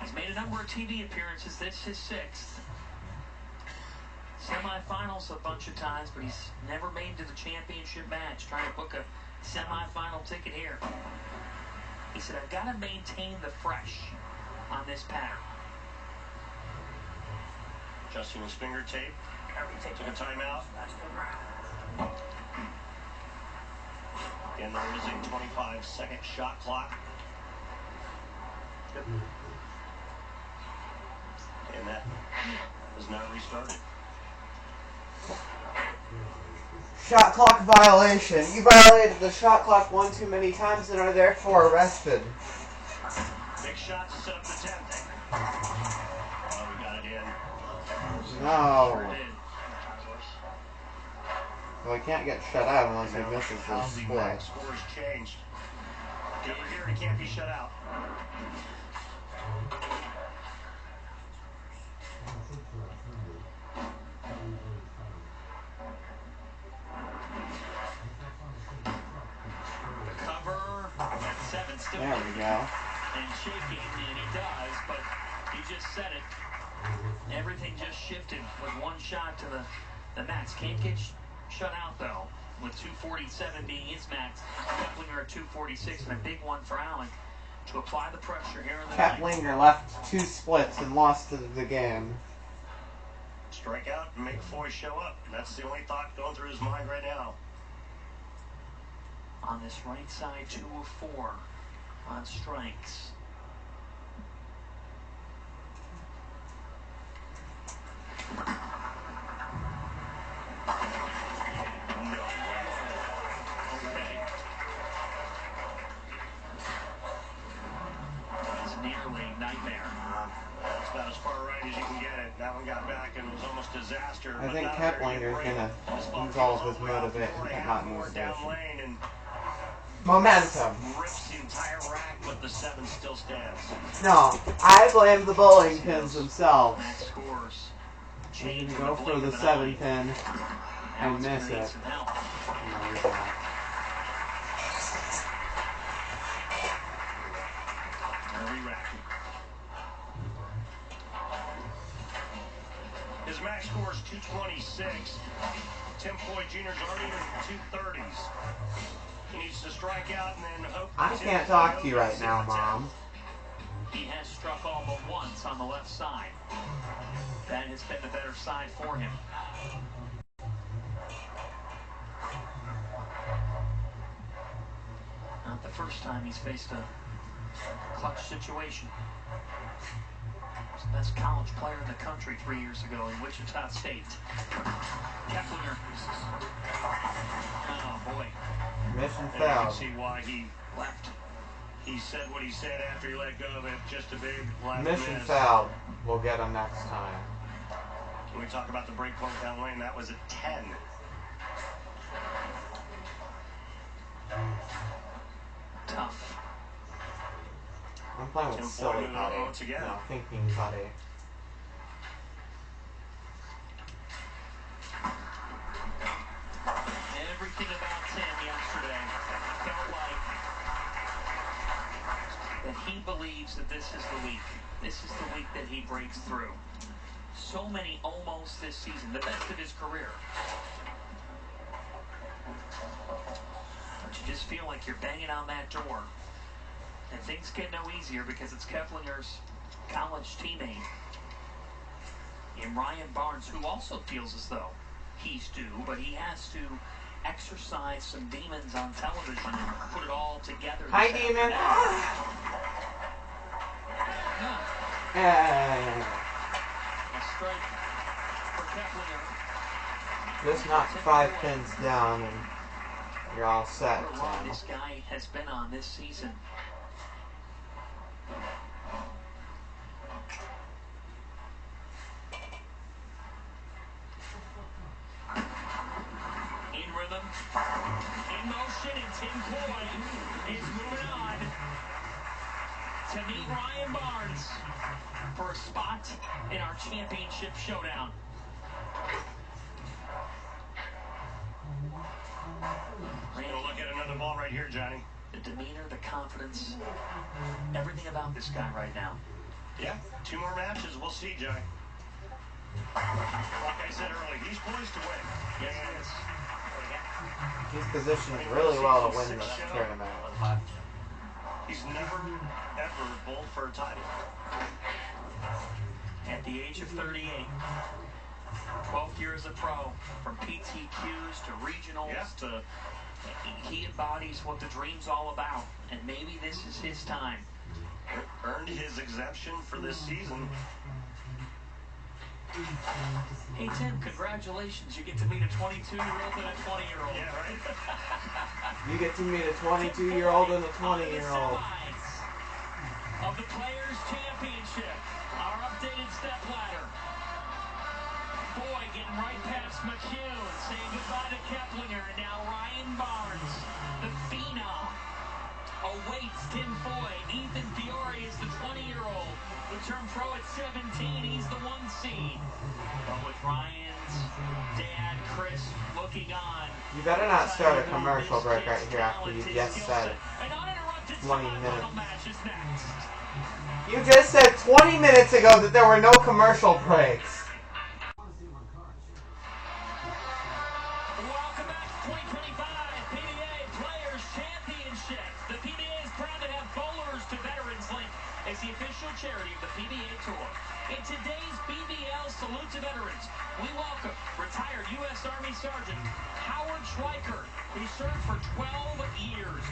He's made a number of TV appearances. This is his 6th. Semifinals a bunch of times, but he's never made it to the championship match. Trying to book a semifinal ticket here. He said, I've got to maintain the fresh on this pattern. Adjusting his finger tape. Took a timeout. Again, there is a 25-second shot clock. Yep. And that is now restarted. Shot clock violation. You violated the shot clock one too many times and are therefore arrested. Big shot to set up the 10th. Oh, we got it in. No. Sure did. Well, he can't get shut out unless he misses his split. Scores changed. Over here, he can't be shut out. The cover at 7 still. There we go. And shaking, and he does, but he just said it. Everything just shifted with one shot to the max. Can't get shut out, though, with 247 being his max. Keplinger at 246, and a big one for Allen to apply the pressure here in the Keplinger left 2 splits and lost the game. Strike out and make Foy show up. That's the only thought going through his mind right now. On this right side, 2 of 4 on strikes. It's nearly nightmare. It's about as far right as you can get it. That one got back and it was almost disaster. I think Keplinger's gonna lose all of his motivation. Momentum. Rips the entire rack, but the 7 still stands. No, I blame the bowling pins themselves. Max scores. You can go for the 7 pin and miss it. His max score is 226. Tim Floyd Jr.'s already in 230s. He needs to strike out and then hope. I can't talk to you right now, Mom. He has struck all but once on the left side. That has been the better side for him. Not the first time he's faced a clutch situation. He was the best college player in the country 3 years ago in Wichita State. Keplinger. Oh, boy. Mission And you can failed. see why he Left. He said what he said after he let go of it. Just a big left Mission miss. failed. We'll get him next time. When we talk about the break point down lane, that was a 10. Tough. I'm playing with Tim silly Floyd moving putty. on once again. No, thinking putty. Everything about Tim yesterday felt like that he believes that this is the week. This is the week that he breaks through. So many almost this season, the best of his career. But you just feel like you're banging on that door. And things get no easier because it's Keplinger's college teammate in Ryan Barnes, who also feels as though he's due, but he has to exercise some demons on television and put it all together. Hi, demon. A strike for Keplinger. Just knock 5 pins down and you're all set, What a run Tim. this guy has been on this season. In rhythm, in motion, and Tim Floyd is moving on to meet Ryan Barnes for a spot in our championship showdown. We'll look at another ball right here, Johnny. The demeanor, the confidence, everything about this guy right now. Yeah, 2 more matches. We'll see, Johnny. Like I said earlier, he's poised to win. Yes, he is. He's positioned really well to win this tournament. He's never, ever bowled for a title. At the age of 38, 12th year as a pro, from PTQs to regionals to he embodies what the dream's all about, and maybe this is his time. Earned his exemption for this season. Hey Tim, congratulations! You get to meet a 22-year-old and a 20-year-old. Yeah, right. You get to meet a 22-year-old and a 20-year-old. Of the Players' Championship, our updated step ladder. Boy, getting right past McCune, saying goodbye to Keplinger, and now Ryan Barnes, the phenom, awaits Tim Foy. Ethan Fiore is the 20-year-old, who turned pro at 17. He's the 1 seed. But with Ryan's dad, Chris, looking on. You better not start a commercial break right here after you just said 20 minutes. Match is next. You just said 20 minutes ago that there were no commercial breaks. Welcome back to 2025 PBA Players Championship. The PBA is proud to have Bowlers to Veterans Link as the official charity of the PBA Tour. In today's BBL Salute to Veterans, we welcome retired U.S. Army Sergeant Howard Schweiker, who served for 12 years.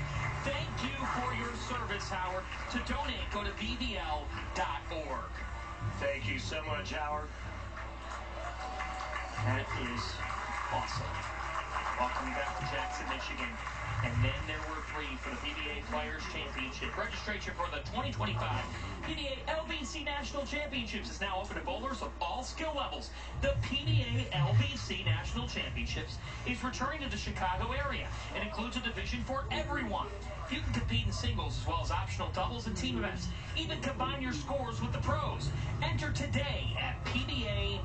Thank you for your service, Howard. To donate, go to bbl.org. Thank you so much, Howard. That is awesome. Welcome you back to Jackson, Michigan. And then there were 3 for the PBA Players Championship. Registration for the 2025 PBA LBC National Championships is now open to bowlers of all skill levels. The PBA LBC National Championships is returning to the Chicago area and includes a division for everyone. You can compete in singles as well as optional doubles and team events. Even combine your scores with the pros. Enter today at pba.com.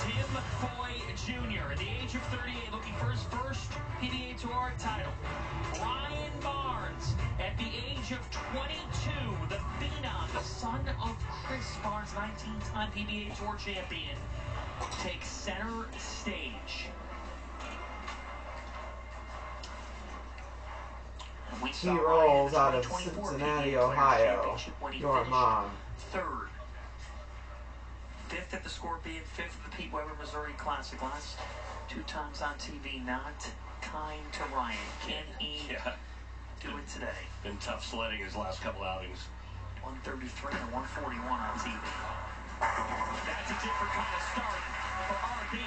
Tim Foy Jr. at the age of 38, looking for his first PBA Tour title. Ryan Barnes at the age of 22, the phenom, the son of Chris Barnes, 19-time PBA Tour champion, takes center stage. He rolls out of Cincinnati, Ohio. Your mom. 3rd. 5th at the Scorpion, 5th at the Pete Weber Missouri Classic. Last 2 times on TV, not kind to Ryan. Can he do it today? Been tough sledding his last couple outings. 133 and 141 on TV. That's a different kind of start for RB.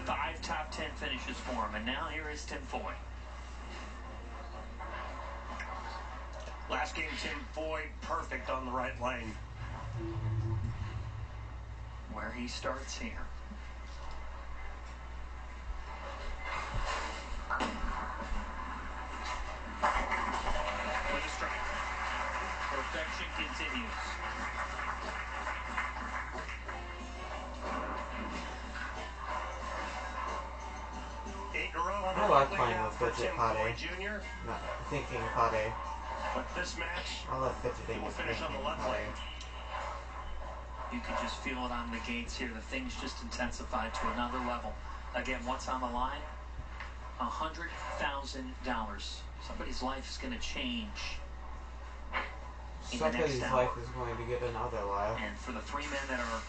Five top 10 finishes for him, and now here is Tim Foy. Last game, Tim Foy, perfect on the right lane. Where he starts here. With a strike. Perfection continues. I like playing with fidget pate. Not thinking pate. But this match, I love fidgeting will with finish on the thinking left pate. lane. You can just feel it on the gates here. The thing's just intensified to another level. Again, what's on the line? $100,000. Somebody's life is going to change. Somebody's life is going to get another life. And for the 3 men that are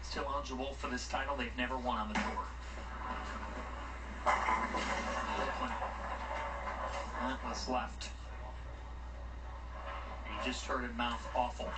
still eligible for this title, they've never won on the tour. Brooklyn. That was left. And you just heard it mouth awful.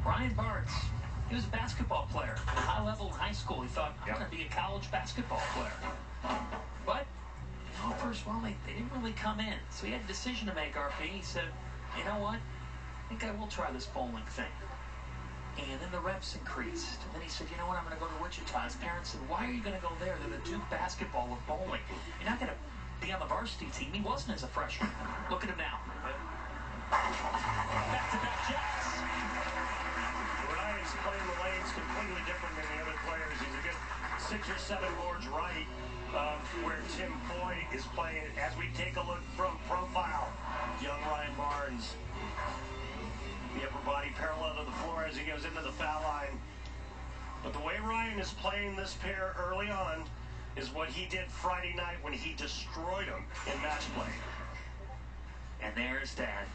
Ryan Barnes, he was a basketball player. At a high level in high school, he thought, I'm going to be a college basketball player. But offers, well, they didn't really come in. So he had a decision to make, RP. He said, you know what? I think I will try this bowling thing. And then the reps increased. And then he said, you know what? I'm going to go to Wichita. His parents said, why are you going to go there? They're the Duke basketball of bowling. You're not going to be on the varsity team. He wasn't as a freshman. Look at him now. Back-to-back jacks. Ryan's playing the lanes completely different than the other players. He's a good 6 or 7 boards right of where Tim Foy is playing. As we take a look from profile, young Ryan Barnes. The upper body parallel to the floor as he goes into the foul line. But the way Ryan is playing this pair early on is what he did Friday night when he destroyed him in match play. And there's Dad,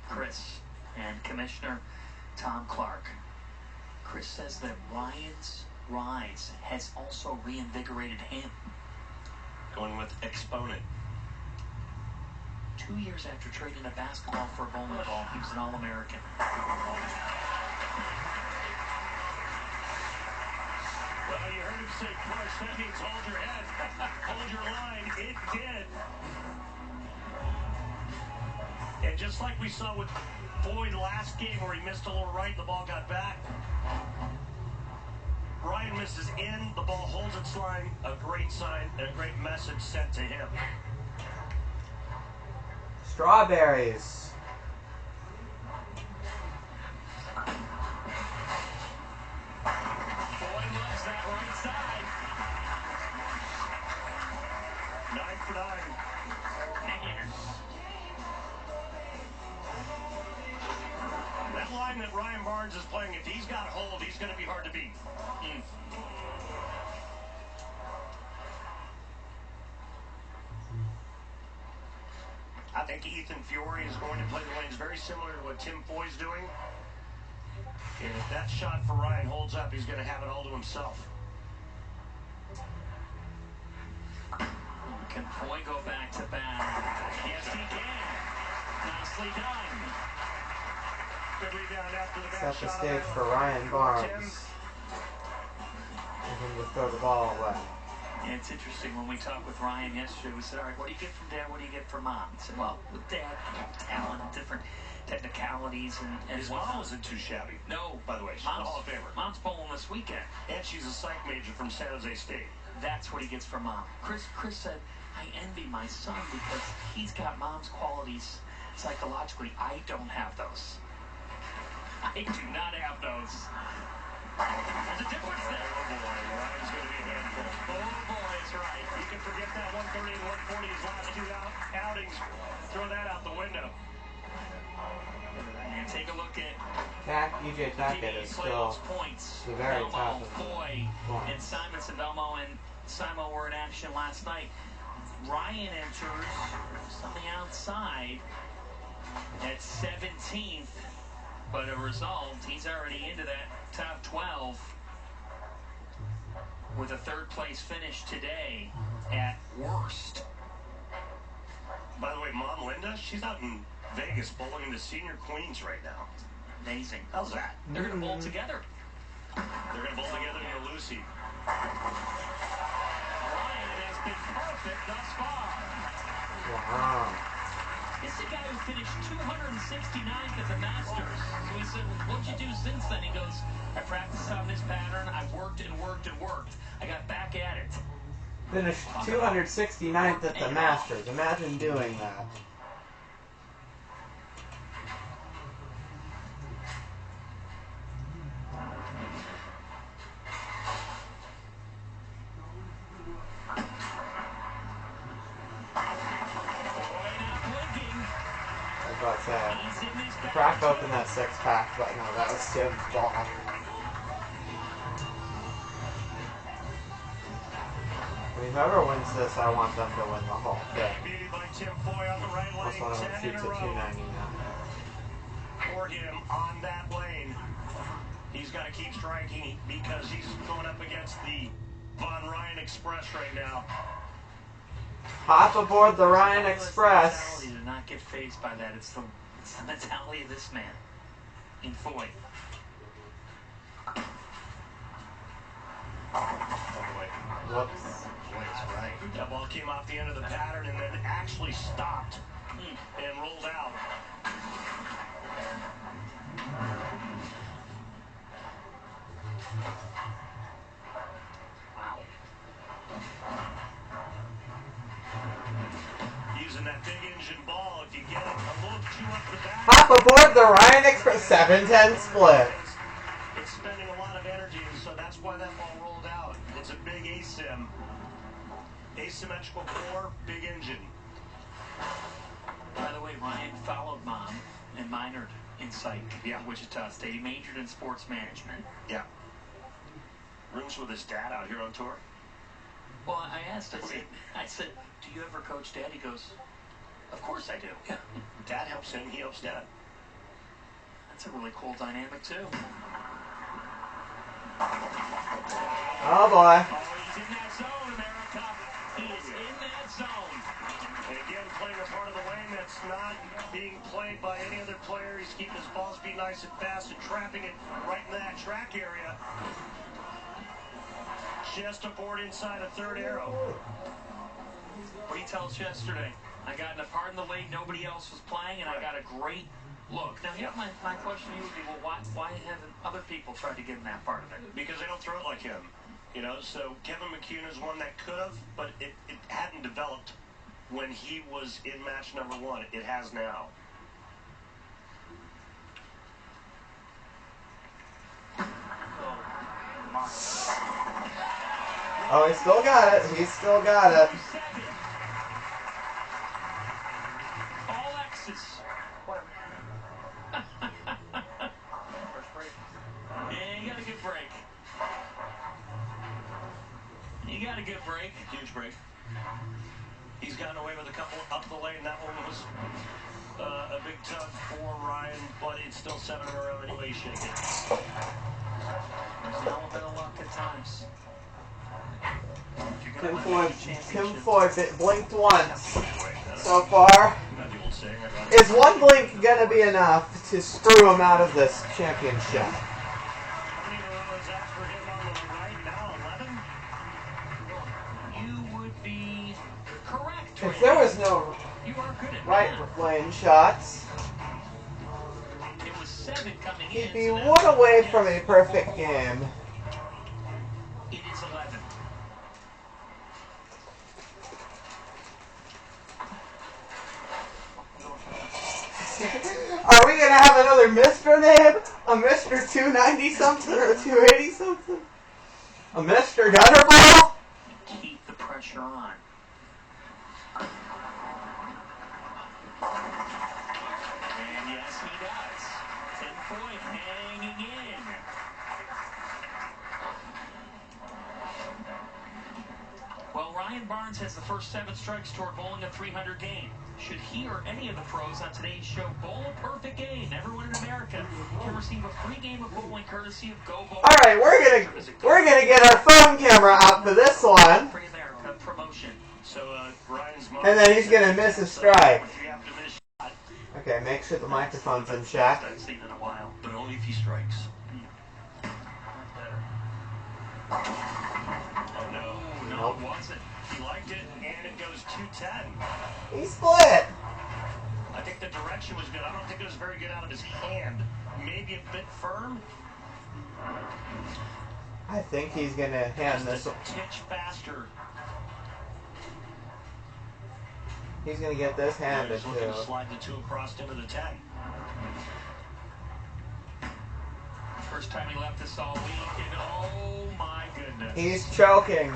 Chris, and Commissioner Tom Clark. Chris says that Ryan's rise has also reinvigorated him. Going with Exponent. 2 years after trading a basketball for a bowling ball, he was an All-American. Well, you heard him say push. That means hold your head. Hold your line. It did. And just like we saw with Boyd last game where he missed a little right and the ball got back, Ryan misses in, the ball holds its line, a great sign and a great message sent to him. Strawberries. Boyd loves that right side. 9 for 9. That line that Ryan Barnes is playing, if he's got hold, he's going to be hard to beat. I think Ethan Fiore is going to play the lanes very similar to what Tim Foy's doing. And if that shot for Ryan holds up, he's going to have it all to himself. Can Foy go back to back? Yes, he can. Nicely done. Good rebound after the back Set the shot. stage for Ryan Barnes. And him to throw the ball away. Yeah, it's interesting. When we talked with Ryan yesterday, we said, all right, what do you get from Dad? What do you get from Mom? He said, well, with Dad, talent and different technicalities. And His mom wasn't too shabby. No. By the way, she's a Hall of Famer. Mom's bowling this weekend. And she's a psych major from San Jose State. That's what he gets from Mom. Chris said, I envy my son because he's got Mom's qualities psychologically. I don't have those. I do not have those. There's a difference there. Oh boy, Ryan's going to be a handful. Oh boy, that's right. You can forget that 130 and 140 his last two outings. Throw that out the window. And take a look at EJ Tackett is still points. the very top of the Foy points. and Simonson. Belmo and Simo were in action last night. Ryan enters something outside at 17th, but a result, he's already into that top 12 with a third place finish today at worst. By the way, Mom Linda, she's out in Vegas bowling the senior queens right now. Amazing. How's that? They're going to bowl together. They're going to bowl together near Lucy. Ryan has been perfect thus far. Wow. This is a guy who finished 269th at the Masters. So we said, well, what'd you do since then? He goes, I practiced on this pattern. I worked and worked and worked. I got back at it. Finished 269th at the Masters. Imagine doing that. Crack open that six-pack, but no, that was Tim's ball. Whoever wins this, I want them to win the whole thing. Plus one of them shoots at 299. For him on that lane, he's got to keep striking because he's going up against the Von Ryan Express right now. Hop aboard the Ryan Express. To not get phased by that. It's the mentality of this man in Foy. Whoops. Boyd's right. That ball came off the end of the pattern and then actually stopped and rolled out. Wow. Using that big engine ball, if you get it a little too up the back. Hop aboard the Ryan Express 7-10 split. It's spending a lot of energy, and so that's why that ball rolled out. It's a big ASIM. Asymmetrical core, big engine. By the way, Ryan followed Mom and minored in psych at Wichita State. He majored in sports management. Yeah. Rooms with his dad out here on tour. Well, I asked, I said, do you ever coach Dad? He goes, of course I do. Yeah. Dad helps him, he helps Dad. That's a really cool dynamic, too. Oh, boy. Oh, he's in that zone, America. He is in that zone. And again, playing a part of the lane that's not being played by any other player. He's keeping his ball speed nice and fast and trapping it right in that track area. Just aboard inside a third arrow. What did he tell us yesterday? I got in a part in the late, nobody else was playing, and I got a great look. Now, yeah, my question to you would be, well, why haven't other people tried to get in that part of it? Because they don't throw it like him. You know, so Kevin McCune is one that could have, but it hadn't developed when he was in match number 1. It has now. Oh, he still got it. He still got it. All X's. First break. Yeah, you got a good break. You got a good break. Huge break. He's gotten away with a couple up the lane. That one was a big tug for Ryan, but it's still 7 in a row anyway. He's shaking. There's an element of luck at times. Tim Floyd blinked once so far. Is one blink going to be enough to screw him out of this championship? You would be correct. If there was no right lane shots, it was 7 coming he'd in. be one away from a perfect game. It is 11. Are we going to have another Mr. name? A Mr. 290 something or 280 something? A Mr. Gutterball? Keep the pressure on. And yes, he does. 10 Floyd hanging in. Well, Ryan Barnes has the first 7 strikes toward bowling a 300 game. Should he or any of the pros on today's show bowl a perfect game, everyone in America can receive a free game of bowling courtesy of Go Bowl. All right, we're gonna get our phone camera out for this one. Free America promotion. So Ryan's And then he's gonna miss a strike. Okay, make sure the microphone's in check. I've seen in a while. but only if he strikes. Oh no. No, it wasn't. He liked it, and it goes 210. He split. I think the direction was good. I don't think it was very good out of his hand. Maybe a bit firm. I think he's gonna hand this. Just a titch faster. He's gonna get this handed He's looking to too. slide the 2 across into the 10. First time he left us all week, and oh my goodness. He's choking.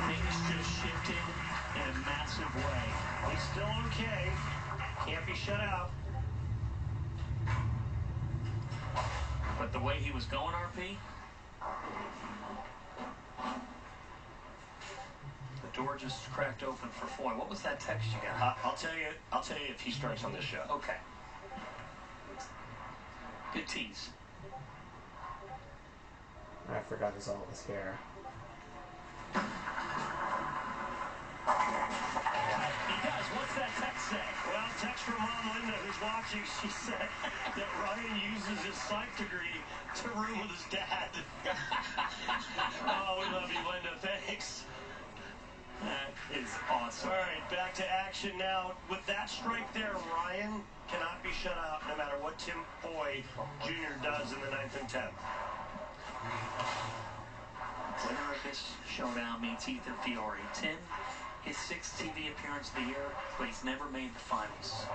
Things just shifted in a massive way. He's still okay. Can't be shut out. But the way he was going, RP, the door just cracked open for Floyd. What was that text you got? I'll tell you if he strikes on this show. Okay. Good tease. I forgot his all his hair. He does. What's that text say? Well, text from Mom Linda, who's watching. She said that Ryan uses his psych degree to room with his dad. Oh, we love you, Linda. Thanks. That is awesome. All right, back to action now. With that strike there, Ryan cannot be shut out no matter what Tim Boyd Jr. does in the 9th and 10th. Winner of this showdown meets Ethan Fiore. Tim, his 6th TV appearance of the year, but he's never made the finals.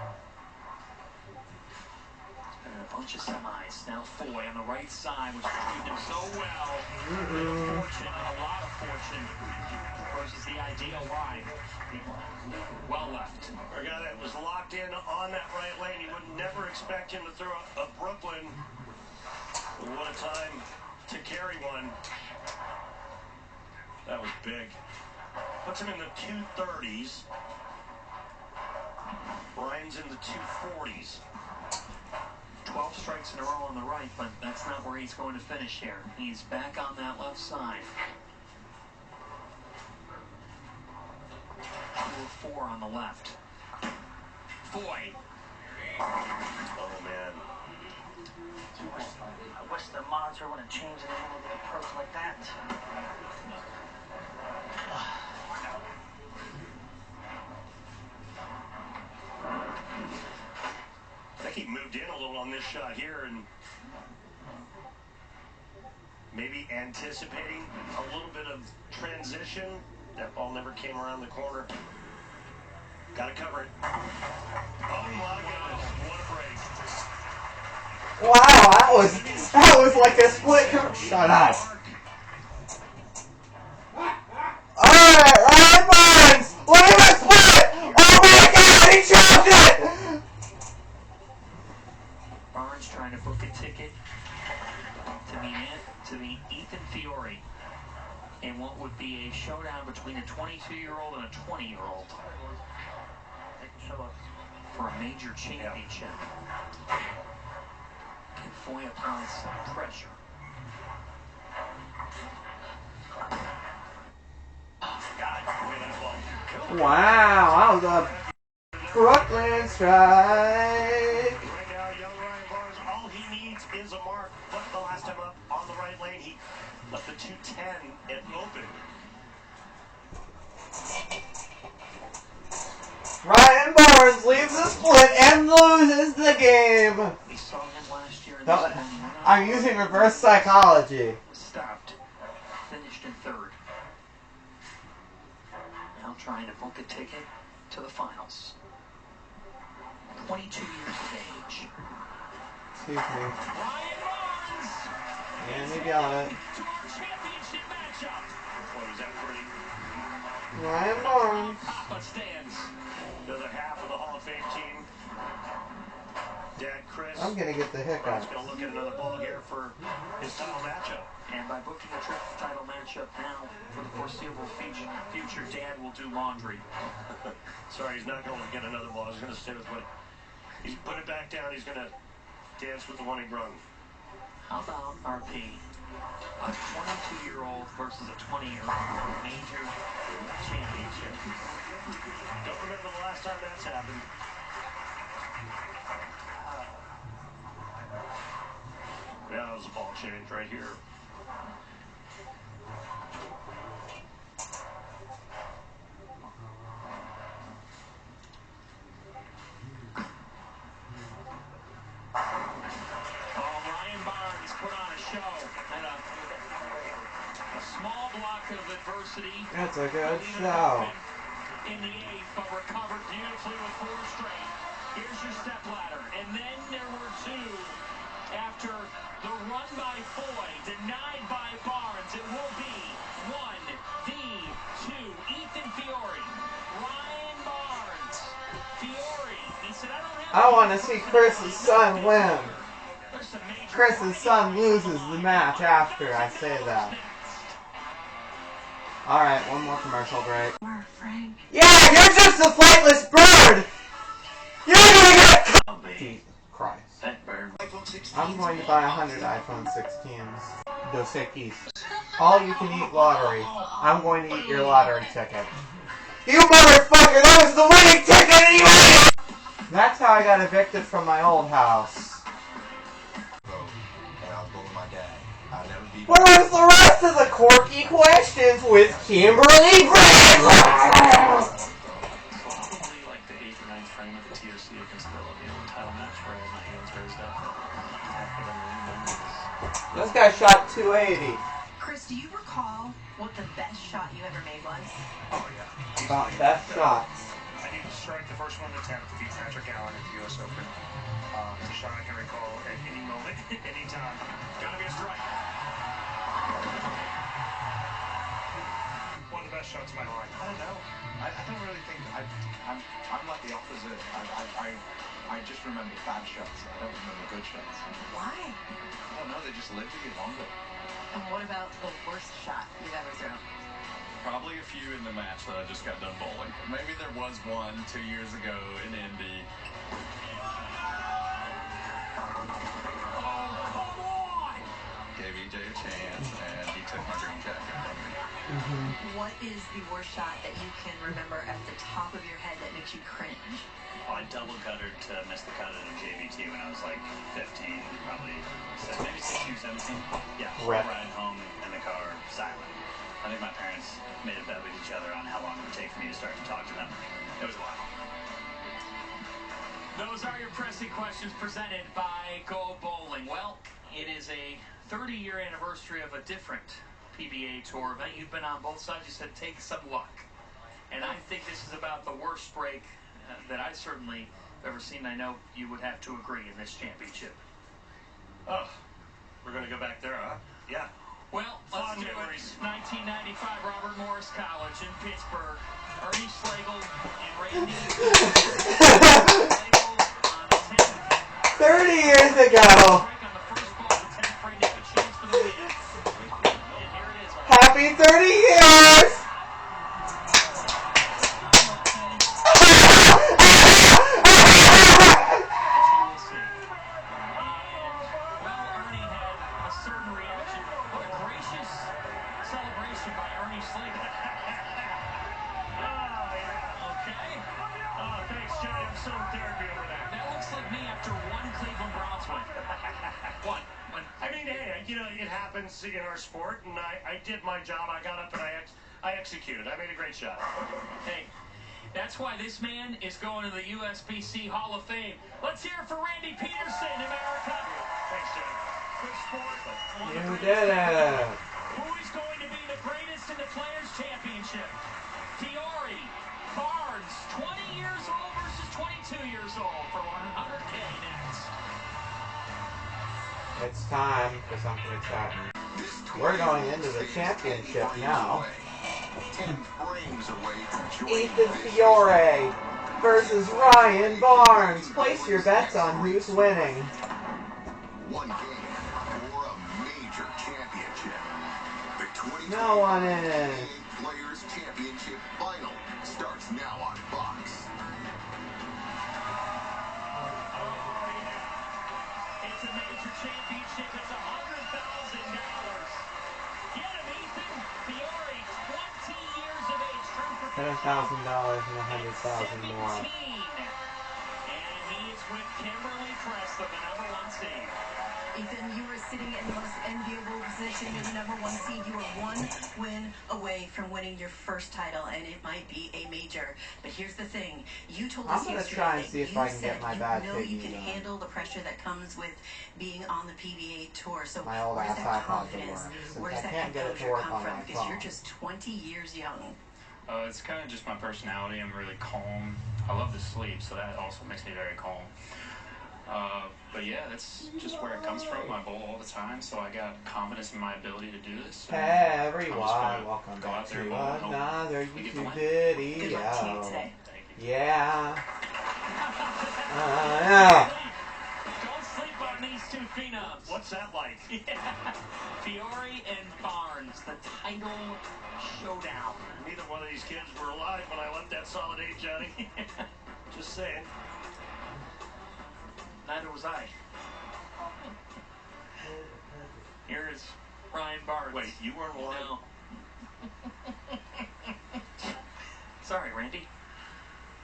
And a bunch of semis. Now Foy on the right side, which treated him so well. Fortune, a lot of fortune, versus the ideal line. Well left. A guy that was locked in on that right lane. You would never expect him to throw a Brooklyn. What a time to carry one. That was big. Puts him in the 230s. Ryan's in the 240s. 12 strikes in a row on the right, but that's not where he's going to finish here. He's back on that left side. 2 or 4 on the left. Boy. Oh, man. I wish the monitor wouldn't change an angle to the approach like that. he moved in a little on this shot here and maybe anticipating a little bit of transition. That ball never came around the corner. Got to cover it. Oh my goodness, what a break. Wow, that was like a split. Shut up. Alright, Ryan Barnes! Look at the split! Oh my god, he chopped it! Barnes trying to book a ticket to meet Ethan Fiore in what would be a showdown between a 22-year-old and a 20-year-old for a major championship. Can Foy apply some pressure? Wow, that was a Brooklyn strike. Right now, young Ryan Barnes, all he needs is a mark. But the last time up on the right lane, he left the 210 and open. Ryan Barnes leaves the split and loses the game. We saw him last year. No, I'm using reverse psychology. Stopped. Finished in third. Now trying to book a ticket to the finals. 22 years of age. Excuse me. Ryan Barnes! And we got it. To our championship matchup. What was that pretty? Ryan Barnes. Papa stands. Another half of the Hall of Fame team. Dad Chris. I'm gonna get the hiccups. He's gonna look at another ball here for his title matchup. And by booking a trip title matchup now, for the foreseeable future, Dad will do laundry. Sorry, he's not going to get another ball. He's going to stay with what he's put it back down. He's going to dance with the one he brung. How about RP? A 22-year-old versus a 20-year-old major championship. Don't remember the last time that's happened. Yeah, that was a ball change right here. Ryan Barnes put on a show and a small block of adversity. That's a good show. In the eighth, but recovered beautifully with 4 straight. Here's your step ladder. And then there were 2 after the run by Foy, denied by Barnes. It will be 1v2. Ethan Fiore. Ryan Barnes. Fiore. He said, I want to see Chris's son win. Chris's son loses the match after I say that. Alright, one more commercial break. Yeah, you're just a flightless bird! You're gonna get Jesus Christ. I'm going to buy 100 iPhone 16s. Dos Equis. All you can eat lottery. I'm going to eat your lottery ticket. You motherfucker! That was the winning ticket anyway! That's how I got evicted from my old house. Where was the rest of the quirky questions with Kimberly Graham? probably like the 8th or 9th frame of the TOC against the title match where my hands raised up. This guy shot 280. Chris, do you recall what the best shot you ever made was? Oh, yeah. About best shots. I need to strike the first one in the 10th to beat Patrick Allen at the U.S. Open. It's a shot I can recall at any moment, any time. Gotta be a strike. One of the best shots of my life. I don't know. I don't really think I'm like the opposite. I just remember bad shots. I don't remember good shots. Why? I don't know. They just live with you longer. And what about the worst shot you've ever thrown? Probably a few in the match that I just got done bowling. Maybe there was one 2 years ago in Indy. Gave EJ a chance, and he took my green jacket from me. What is the worst shot that you can remember at the top of your head that makes you cringe? I double guttered to miss the cut at a JVT when I was like 15, probably maybe 16 or 17. Yeah, Right. Ride home in the car, silent. I think my parents made a bet with each other on how long it would take for me to start to talk to them. It was a while. Those are your pressing questions presented by Go Bowling. Well, it is a 30-year anniversary of a different PBA Tour event. You've been on both sides. You said take some luck. And I think this is about the worst break that I certainly have ever seen. I know you would have to agree in this championship. Oh, we're going to go back there, huh? Yeah. Well, let's do it. 1995, Robert Morris College in Pittsburgh. Ernie Schlegel and Randy. 30 years ago. Happy 30 years! It happens in our sport, and I did my job. I got up and I executed. I made a great shot. Hey, that's why this man is going to the USBC Hall of Fame. Let's hear it for Randy Peterson, America. Thanks, John. Good sport. You did it. Who is going to be the greatest in the Players' Championship? Fiore, Barnes, 20 years old versus 22 years old for 100K next. It's time for something exciting. We're going into the championship now. Ethan Fiore versus Ryan Barnes. Place your bets on who's winning. One game for a major championship. The 2020 No one in. Players Championship Final starts now on Fox. It's a major championship. It's $100,000. Get him, Ethan Fiore, 20 years of age. $10,000 and $100,000 more. And he is with Kimberly Press of the #1 seed. Ethan, you were sitting in the most enviable position. You're the #1 seed. You are one win away from winning your first title, and it might be a major. But here's the thing. You told us yesterday try and see if I can get my bad you know you piggy can on. handle the pressure that comes with being on the PBA Tour. So My old where does ass that iPod confidence, works. where I does that can't get it to composure work come on from? my Because phone. you're just 20 years young. It's kind of just my personality. I'm really calm. I love to sleep, so that also makes me very calm. But yeah, that's just where it comes from. I bowl all the time, so I got confidence in my ability to do this. Hey everyone, welcome back to another YouTube video. Good luck to you today. Yeah. Don't sleep on these two phenoms. What's that like? Fiore and Barnes, the title showdown. Neither one of these kids were alive when I left that solid 8, Johnny. Just saying. Neither was I. Here is Ryan Barnes. Wait, you weren't alive? No. Sorry, Randy.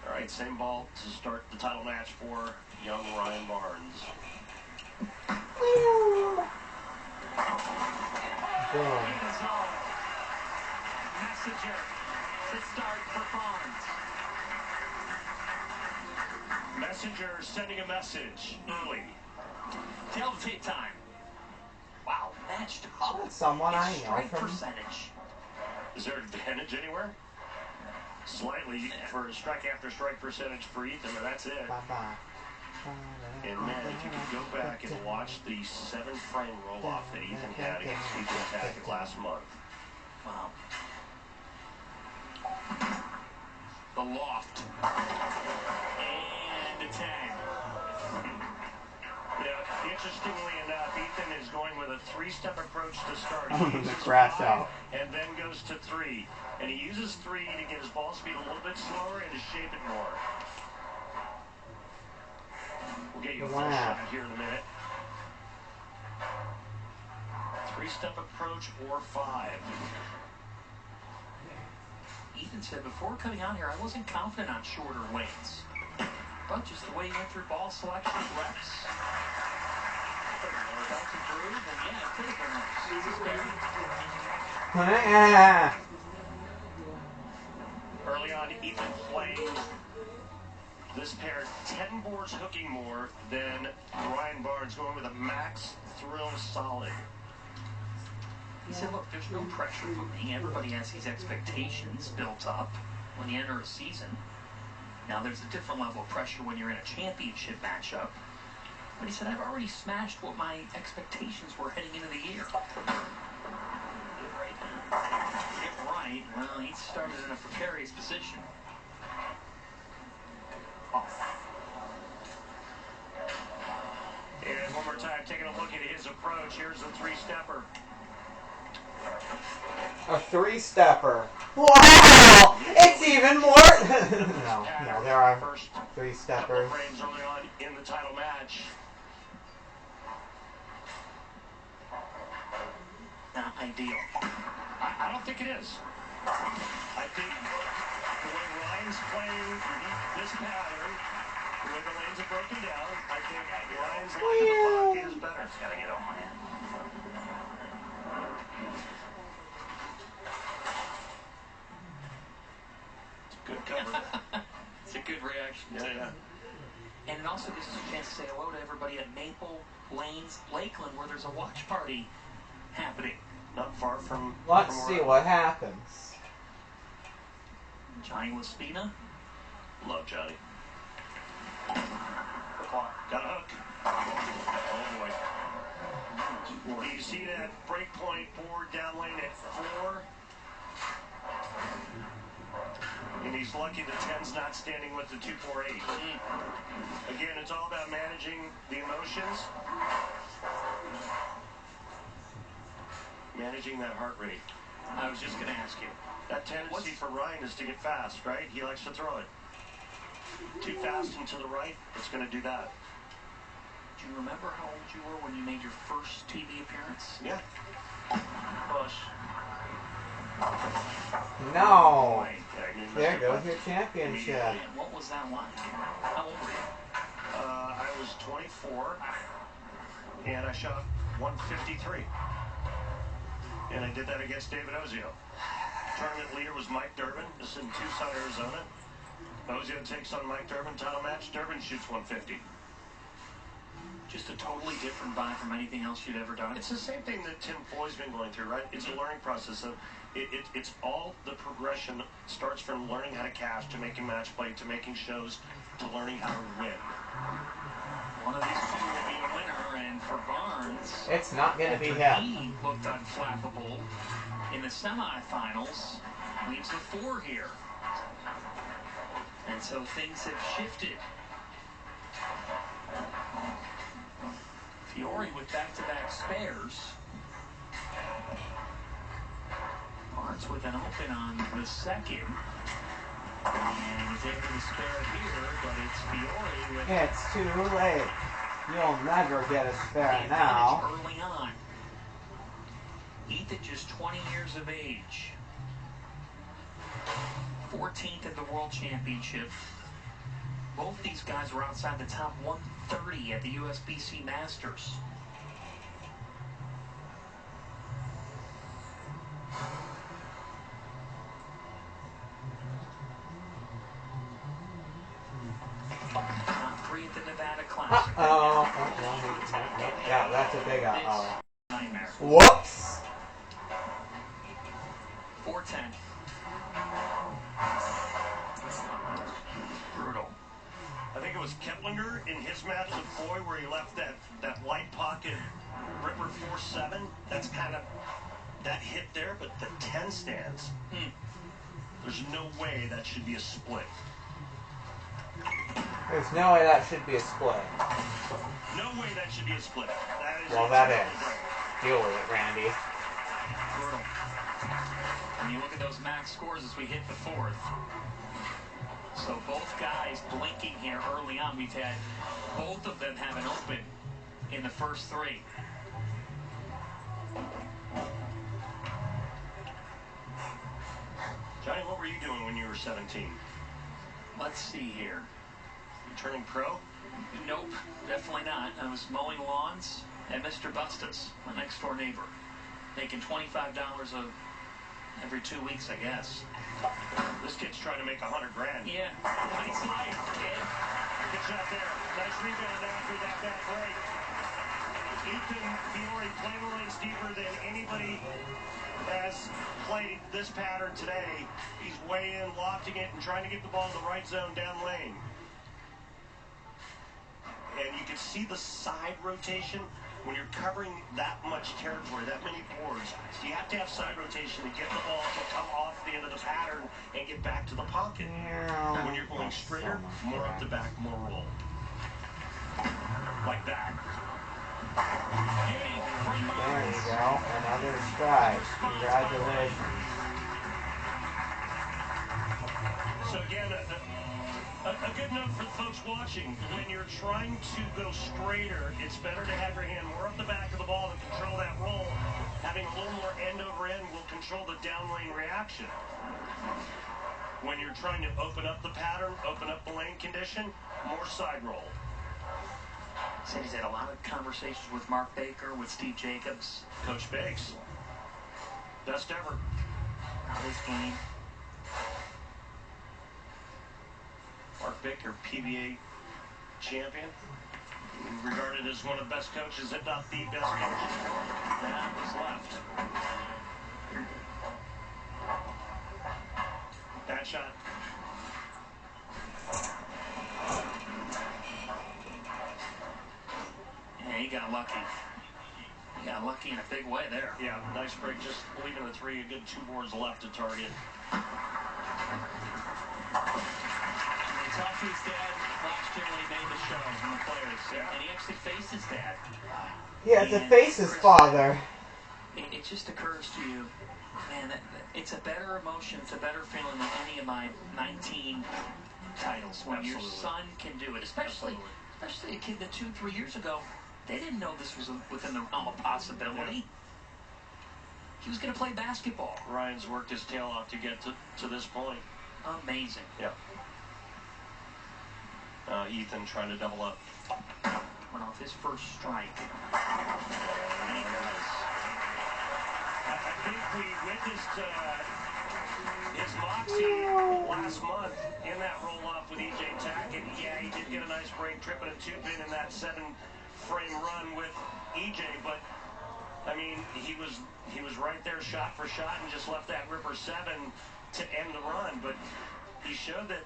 All right, same ball to start the title match for young Ryan Barnes. In the zone. Messenger to start for Barnes. Messenger sending a message early. Tail to tape time. Wow, matched up. That's someone I know Strike from. percentage. Is there advantage anywhere? Slightly for strike after strike percentage for Ethan, but that's it. Bye-bye. And then if you could go back and watch the 7-frame roll-off that Ethan had against Ethan Tackett last month. Wow. The loft. And a tag. Yeah, interestingly enough, Ethan is going with a 3-step approach to start. I'm gonna crash out. And then goes to 3. And he uses 3 to get his ball speed a little bit slower and to shape it more. We'll get you a full shot here in a minute. 3-step approach or 5. Ethan said before coming out here, I wasn't confident on shorter weights. But just the way he went through ball selection reps. Felt to groove, and yeah, it could have been Early on, Ethan playing This pair 10 boards hooking more than Ryan Barnes, going with a max thrill solid. He said, look, there's no pressure for me. Everybody has these expectations built up when you enter a season. Now, there's a different level of pressure when you're in a championship matchup. But he said, I've already smashed what my expectations were heading into the year. Get right. Well, he started in a precarious position. And one more time, taking a look at his approach. Here's the three-stepper. A three-stepper. Wow! It's even more. no, there are three-steppers. Frames early on in the title match. Not ideal. I don't think it is. I think the way Ryan's playing this pattern, the way the lanes are broken down, I think Ryan's line of the pocket is better. It's got to get on my end. Good cover. It's a good reaction. Yeah. And it also gives us a chance to say hello to everybody at Maple Lanes, Lakeland, where there's a watch party happening. Not far from... Let's see what happens. Johnny Laspina. Love Johnny. Got a hook. Oh, boy. You see that break point board down lane at 4? And he's lucky the 10's not standing with the 248. Again, it's all about managing the emotions. Managing that heart rate. I was just going to ask you. That tendency for Ryan is to get fast, right? He likes to throw it. Too fast and to the right, it's going to do that. Do you remember how old you were when you made your first TV appearance? Yeah. Push. No. There goes your championship. And what was that like? How old were you? I was 24, and I shot 153. And I did that against David Ozio. Tournament leader was Mike Durbin. This is in Tucson, Arizona. Ozio takes on Mike Durbin, title match. Durbin shoots 150. Just a totally different vibe from anything else you'd ever done. It's the same thing that Tim Floyd's been going through, right? It's a learning process. Of it's all the progression starts from learning how to cash, to making match play, to making shows, to learning how to win. One of these two will be a winner, and for Barnes, it's not going to be him. He looked unflappable in the semifinals. Leaves a 4 here. And so things have shifted. Fiore with back-to-back spares. Barnes with an open on the second. And he's able to spare here, but it's Fiore with... It's too late. You'll never get a spare now. Early on. Ethan just 20 years of age. 14th at the World Championship. Both these guys were outside the top 130 at the USBC Masters. Top 3 at the Nevada Classic. Yeah, that's a big nightmare. Whoops. 410. Brutal. I think it was Keplinger in his match with Foy where he left that light pocket Ripper 4-7. That's kind of that hit there, but the 10 stands. There's no way that should be a split. There's no way that should be a split. No way that should be a split. That is well, that is. Deal with it, Randy. Brutal. When you look at those max scores as we hit the 4th. So both guys blinking here early on. We've had both of them have an open in the first 3. Johnny, what were you doing when you were 17? Let's see here. You turning pro? Nope, definitely not. I was mowing lawns at Mr. Busta's, my next door neighbor, making $25 a every 2 weeks, I guess. This kid's trying to make $100 grand. Yeah, nice life, kid. Good shot there. Nice rebound after that bad break. Ethan Fiore playing the lanes deeper than anybody has played this pattern today. He's way in, lofting it, and trying to get the ball in the right zone down lane. And you can see the side rotation when you're covering that much territory, that many boards. So you have to have side rotation to get the ball to come off the end of the pattern and get back to the pocket. When you're going straighter, more up the back, more roll. Like that. There you go. Another strike. Congratulations. So again, a good note for the folks watching. When you're trying to go straighter, it's better to have your hand more up the back of the ball to control that roll. Having a little more end over end will control the down lane reaction. When you're trying to open up the pattern, open up the lane condition, more side roll. Said he's had a lot of conversations with Mark Baker, with Steve Jacobs. Coach Bakes. Best ever. How this game. Mark Baker, PBA champion. Regarded as one of the best coaches, if not the best coach that was left. Bad shot. Yeah, he got lucky. He got lucky in a big way there. Yeah, nice break. Just leaving the three. A good 2 boards left to target. He talked to his dad last year when he made the show on the players. Yeah. And he actually faced his dad. He had to face his father. It just occurs to you, man, it's a better emotion, it's a better feeling than any of my 19 titles when your son can do it. Especially a kid that 2-3 years ago, they didn't know this was within the realm of possibility. Yeah. He was going to play basketball. Ryan's worked his tail off to get to this point. Amazing. Yeah. Ethan trying to double up. Went off his first strike. I think we witnessed his moxie last month in that roll-off with E.J. Tack, and yeah, he did get a nice break, tripping a 2-pin in that 7-frame run with E.J., but I mean, he was right there shot for shot and just left that ripper 7 to end the run, but he showed that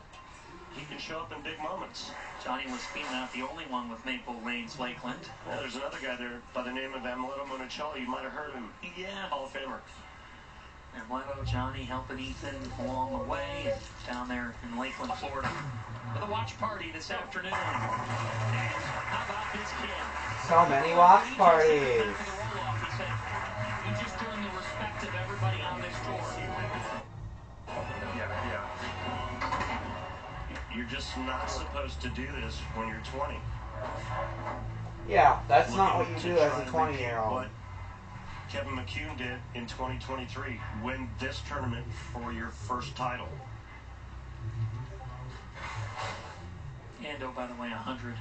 he can show up in big moments. Johnny was feeling out the only one with Maple Lanes Lakeland. Yeah, there's another guy there by the name of Amuleto Monticello. You might have heard him. Yeah. Hall of Famer. Amuleto, Johnny helping Ethan along the way and down there in Lakeland, Florida, with a watch party this afternoon. And how about this kid? So many watch parties. He said, we just earned the respect of everybody on this tour. Yeah. You're just not supposed to do this when you're 20. Yeah, that's not what you do as a 20-year-old. What Kevin McCune did in 2023. Win this tournament for your first title. And, oh, by the way, $100,000.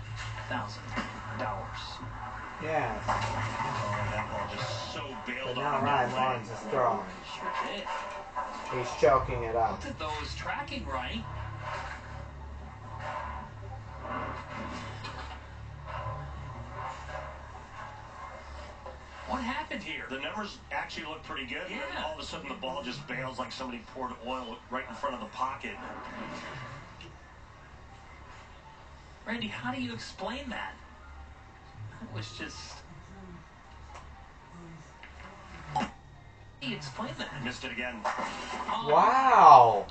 Yeah. Oh, that ball just so bailed But now on. Ryan Lawrence is throwing. Sure did. He's choking it up. Look at those tracking right. What happened here? The numbers actually look pretty good. Yeah. And then all of a sudden the ball just bails like somebody poured oil right in front of the pocket. Randy, how do you explain that? It was just... How do you explain that? Missed it again. Wow.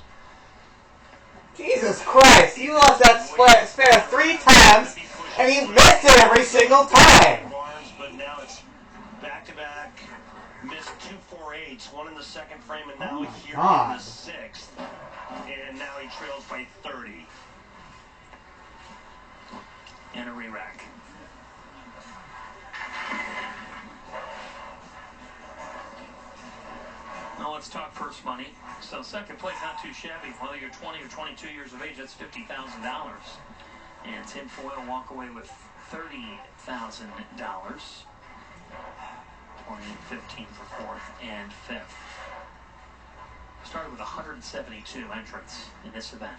Jesus Christ, you lost that spare 3 times, and you missed it every single time. But now it's back-to-back, missed 2 4-8s, one in the second frame, and now here in the 6th. And now he trails by 30. And a re-rack. Now let's talk first money. So second place, not too shabby. Whether you're 20 or 22 years of age, that's $50,000. And Tim Foyle walk away with $30,000. 20 and 15 for 4th and 5th. started with 172 entrants in this event.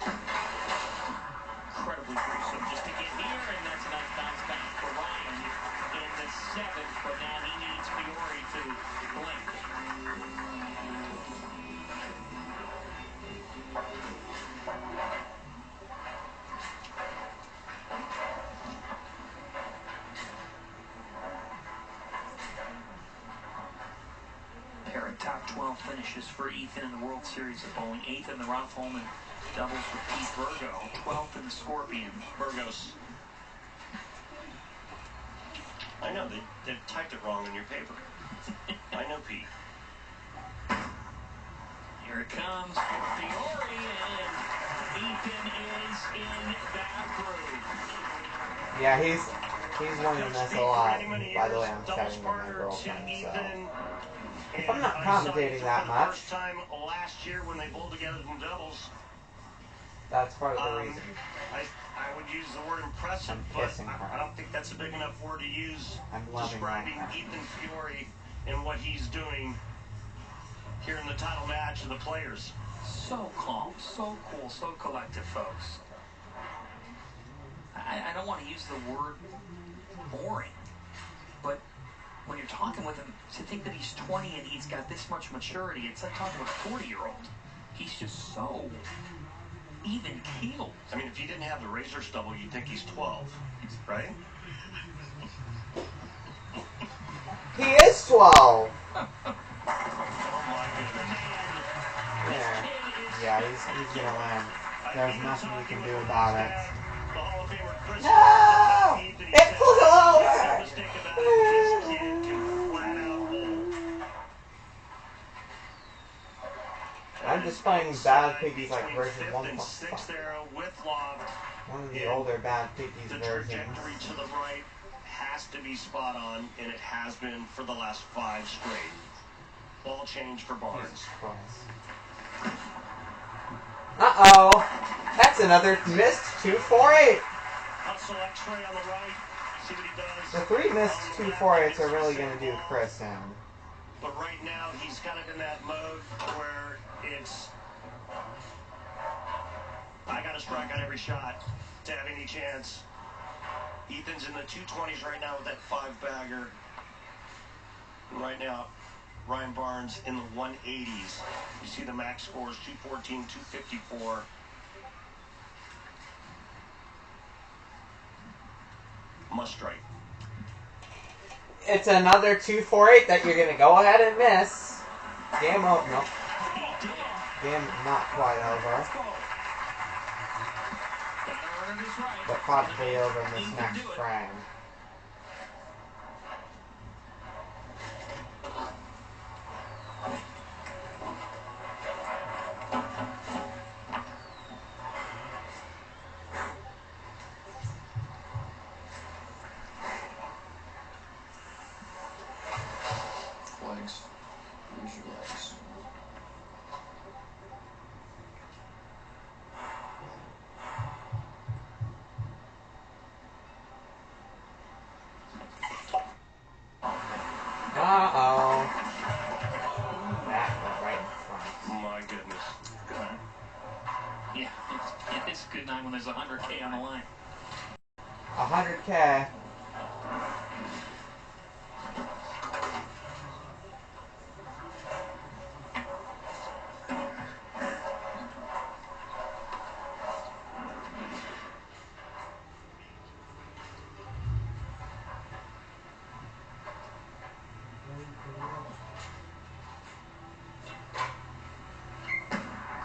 Incredibly gruesome just to get here, and that's a nice bounce back for Ryan in the 7th, but now he needs Fiore to blink. Pair of top 12 finishes for Ethan in the World Series of Bowling. 8th in the Roth Holman doubles with Pete Virgo. 12th in the Scorpion. Burgos. I know, they typed it wrong on your paper. I know Pete. Here it comes for Fiore, and Ethan is in that groove. Yeah, he's winning this a lot. By the way, I'm chatting with my girlfriend, so if I'm not commentating that much, First time last year when they bowled together in doubles. that's part of the reason. I would use the word impressive, but I don't think that's a big enough word to use describing Ethan Fiore and what he's doing here in the title match of the Players. So calm, so cool, so collective, folks. I don't want to use the word boring, but when you're talking with him, to think that he's 20 and he's got this much maturity, it's like talking to a 40-year-old. He's just so even keeled. I mean, if he didn't have the razor stubble, you'd think he's 12, right? He is 12! Oh my goodness. Yeah, he's gonna win. There's nothing we can do about it. The Hall of Famer Chris No! It flew over! No mistake about it. This kid can flat out bowl. I'm just playing Bad Piggies like version 1.5. One of the older Bad Piggies The versions. trajectory to the right has to be spot on, and it has been for the last 5 straight. Ball change for Barnes. Uh-oh. That's another missed 248. Hustle X-ray on the right. See what he does. The 3 missed 248s are really going to do Chris in. But right now, he's kind of in that mode where it's, I got to strike on every shot to have any chance. Ethan's in the 220s right now with that 5-bagger. And right now, Ryan Barnes in the 180s. You see the max scores, 214, 254. Must strike. It's another 248 that you're going to go ahead and miss. Game over. Nope. Game not quite over. But possibly over in this next frame. Legs. Use your legs. Uh-oh. That went right in front. My goodness. Good night. Yeah, it's a good night when there's 100K on the line. 100K.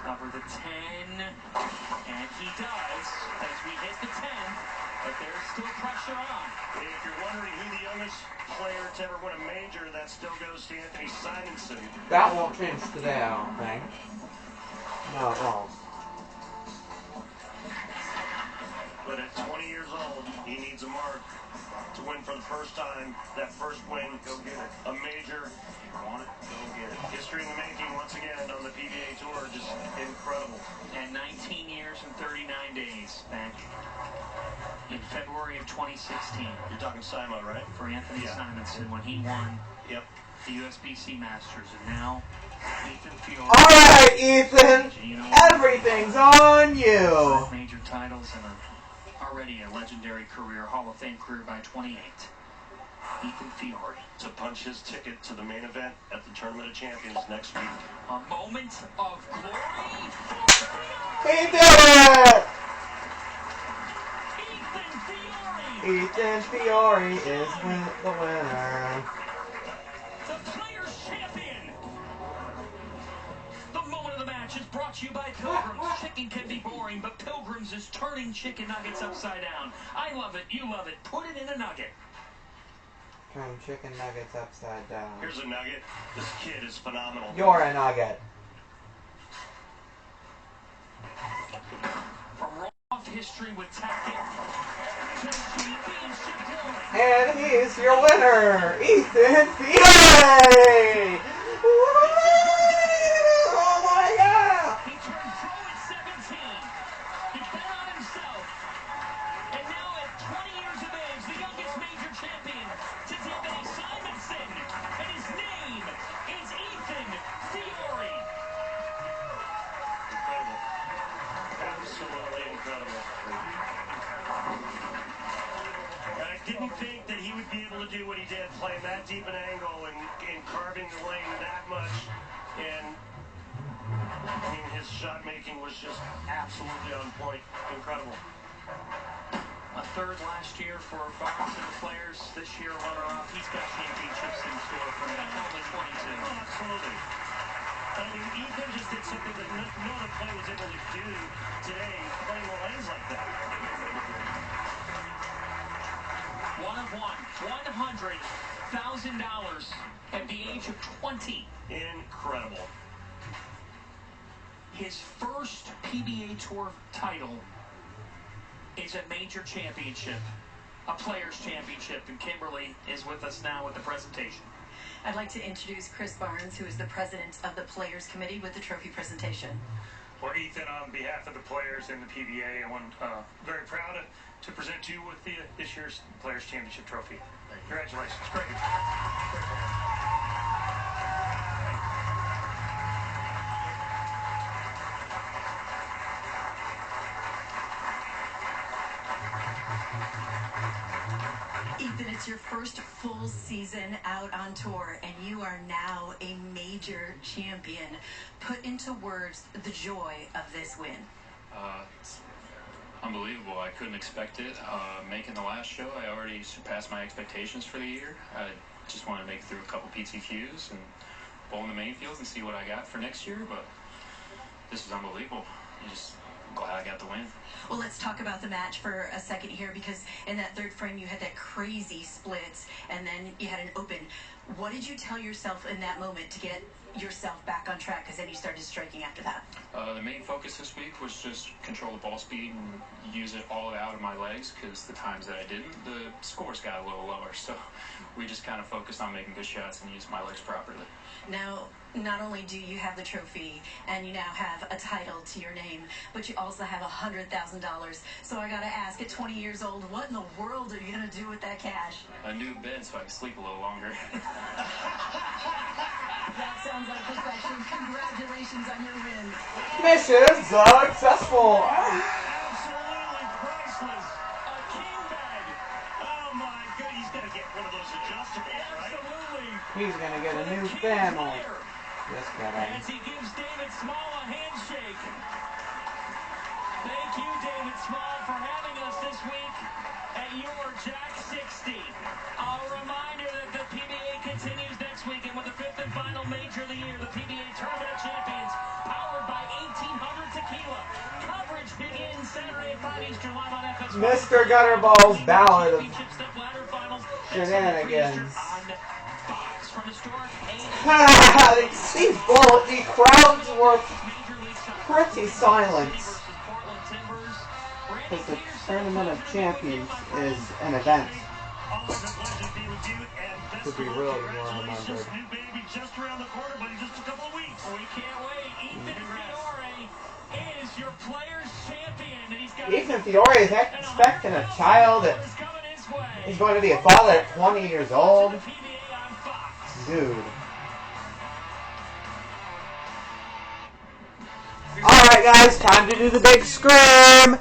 Cover the 10, and he does as we hit the 10, but there's still pressure on. If you're wondering who the youngest player to ever win a major, that still goes to Anthony Simonson. That won't change today, I don't think. No, it won't. But at 20 years old, he needs a mark to win for the first time. That first win, go get it. A major. You want it, go get it. History in the making once again on the PBA Tour. Just incredible. And 19 years and 39 days back in February of 2016. You're talking Simo, right? For Anthony Simonson when he won the USBC Masters. And now, Ethan Fiore. Alright, Ethan! Everything's on you! Major titles and already a legendary career, Hall of Fame career by 28. Ethan Fiore. To punch his ticket to the main event at the Tournament of Champions next week. A moment of glory. He did it! Ethan Fiore! Ethan Fiore is the winner. The Players' Champion! The moment of the match is brought to you by Pilgrims. Chicken can be boring, but Pilgrims is turning chicken nuggets upside down. I love it, you love it. Put it in a nugget. Turn chicken nuggets upside down. Here's a nugget. This kid is phenomenal. You're a nugget. From rough history with tactic to championship glory. And he's your winner, Ethan Fiore! Oh my God! He turned pro at 17. He bet on himself. And now at 20 years of age, the youngest major champion to Anthony Simonson. And his name is Ethan Fiore. Incredible. Absolutely incredible. I didn't think that he would be able to do what he did, playing that deep an angle and carving the lane that much. And I mean, his shot making was just absolutely on point. Incredible. A third last year for Barnes and the Players. This year, runner-up. He's got championships in store for him. Only 22. Oh, absolutely. I mean, Ethan just did something that no other player was able to do today, playing the lanes like that. One of one. $100,000 at the age of 20. Incredible. His first PBA Tour title is a major championship, a Players' Championship, and Kimberly is with us now with the presentation. I'd like to introduce Chris Barnes, who is the president of the Players Committee, with the trophy presentation. Well, Ethan, on behalf of the players and the PBA, I'm very proud to present you with this year's Players' Championship trophy. Congratulations. Great. Ethan, it's your first full season out on tour, and you are now a major champion. Put into words the joy of this win. It's unbelievable. I couldn't expect it. Making the last show, I already surpassed my expectations for the year. I just wanted to make it through a couple PTQs and bowl in the main fields and see what I got for next year, but this is unbelievable. I'm glad I got the win. Well, let's talk about the match for a second here, because in that third frame you had that crazy split and then you had an open. What did you tell yourself in that moment to get yourself back on track? Because then you started striking after that. The main focus this week was just control the ball speed and use it all out of my legs, because the times that I didn't, the scores got a little lower. So we just kind of focused on making good shots and using my legs properly. Now, not only do you have the trophy and you now have a title to your name, but you also have $100,000. So I got to ask, at 20 years old, what in the world are you going to do with that cash? A new bed so I can sleep a little longer. That sounds like perfection. Congratulations on your win. Mission successful! Absolutely priceless. A king bed. Oh my God, he's got to get one of those adjustables, right? Absolutely. He's gonna get a new family. Just kidding. As he gives David Small a handshake. Thank you, David Small, for having us this week at your Jack 60. A reminder that the PBA continues next weekend with the fifth and final major of the year, the PBA Tournament of Champions, powered by 1800 Tequila. Coverage begins Saturday at 5 Eastern live on FS. Mr. Gutterball's ballad of Championship step ladder finals. shenanigans. On Fox from historic The crowds were pretty silent, because the Tournament of Champions is an event to be really well remembered. New baby just around the corner, buddy, just a couple of weeks. We can't wait. Ethan Fiore is your players' champion, and he's got Ethan Fiore is expecting a child. He's going to be a father at 20 years old. Dude. Alright guys, time to do the big scream.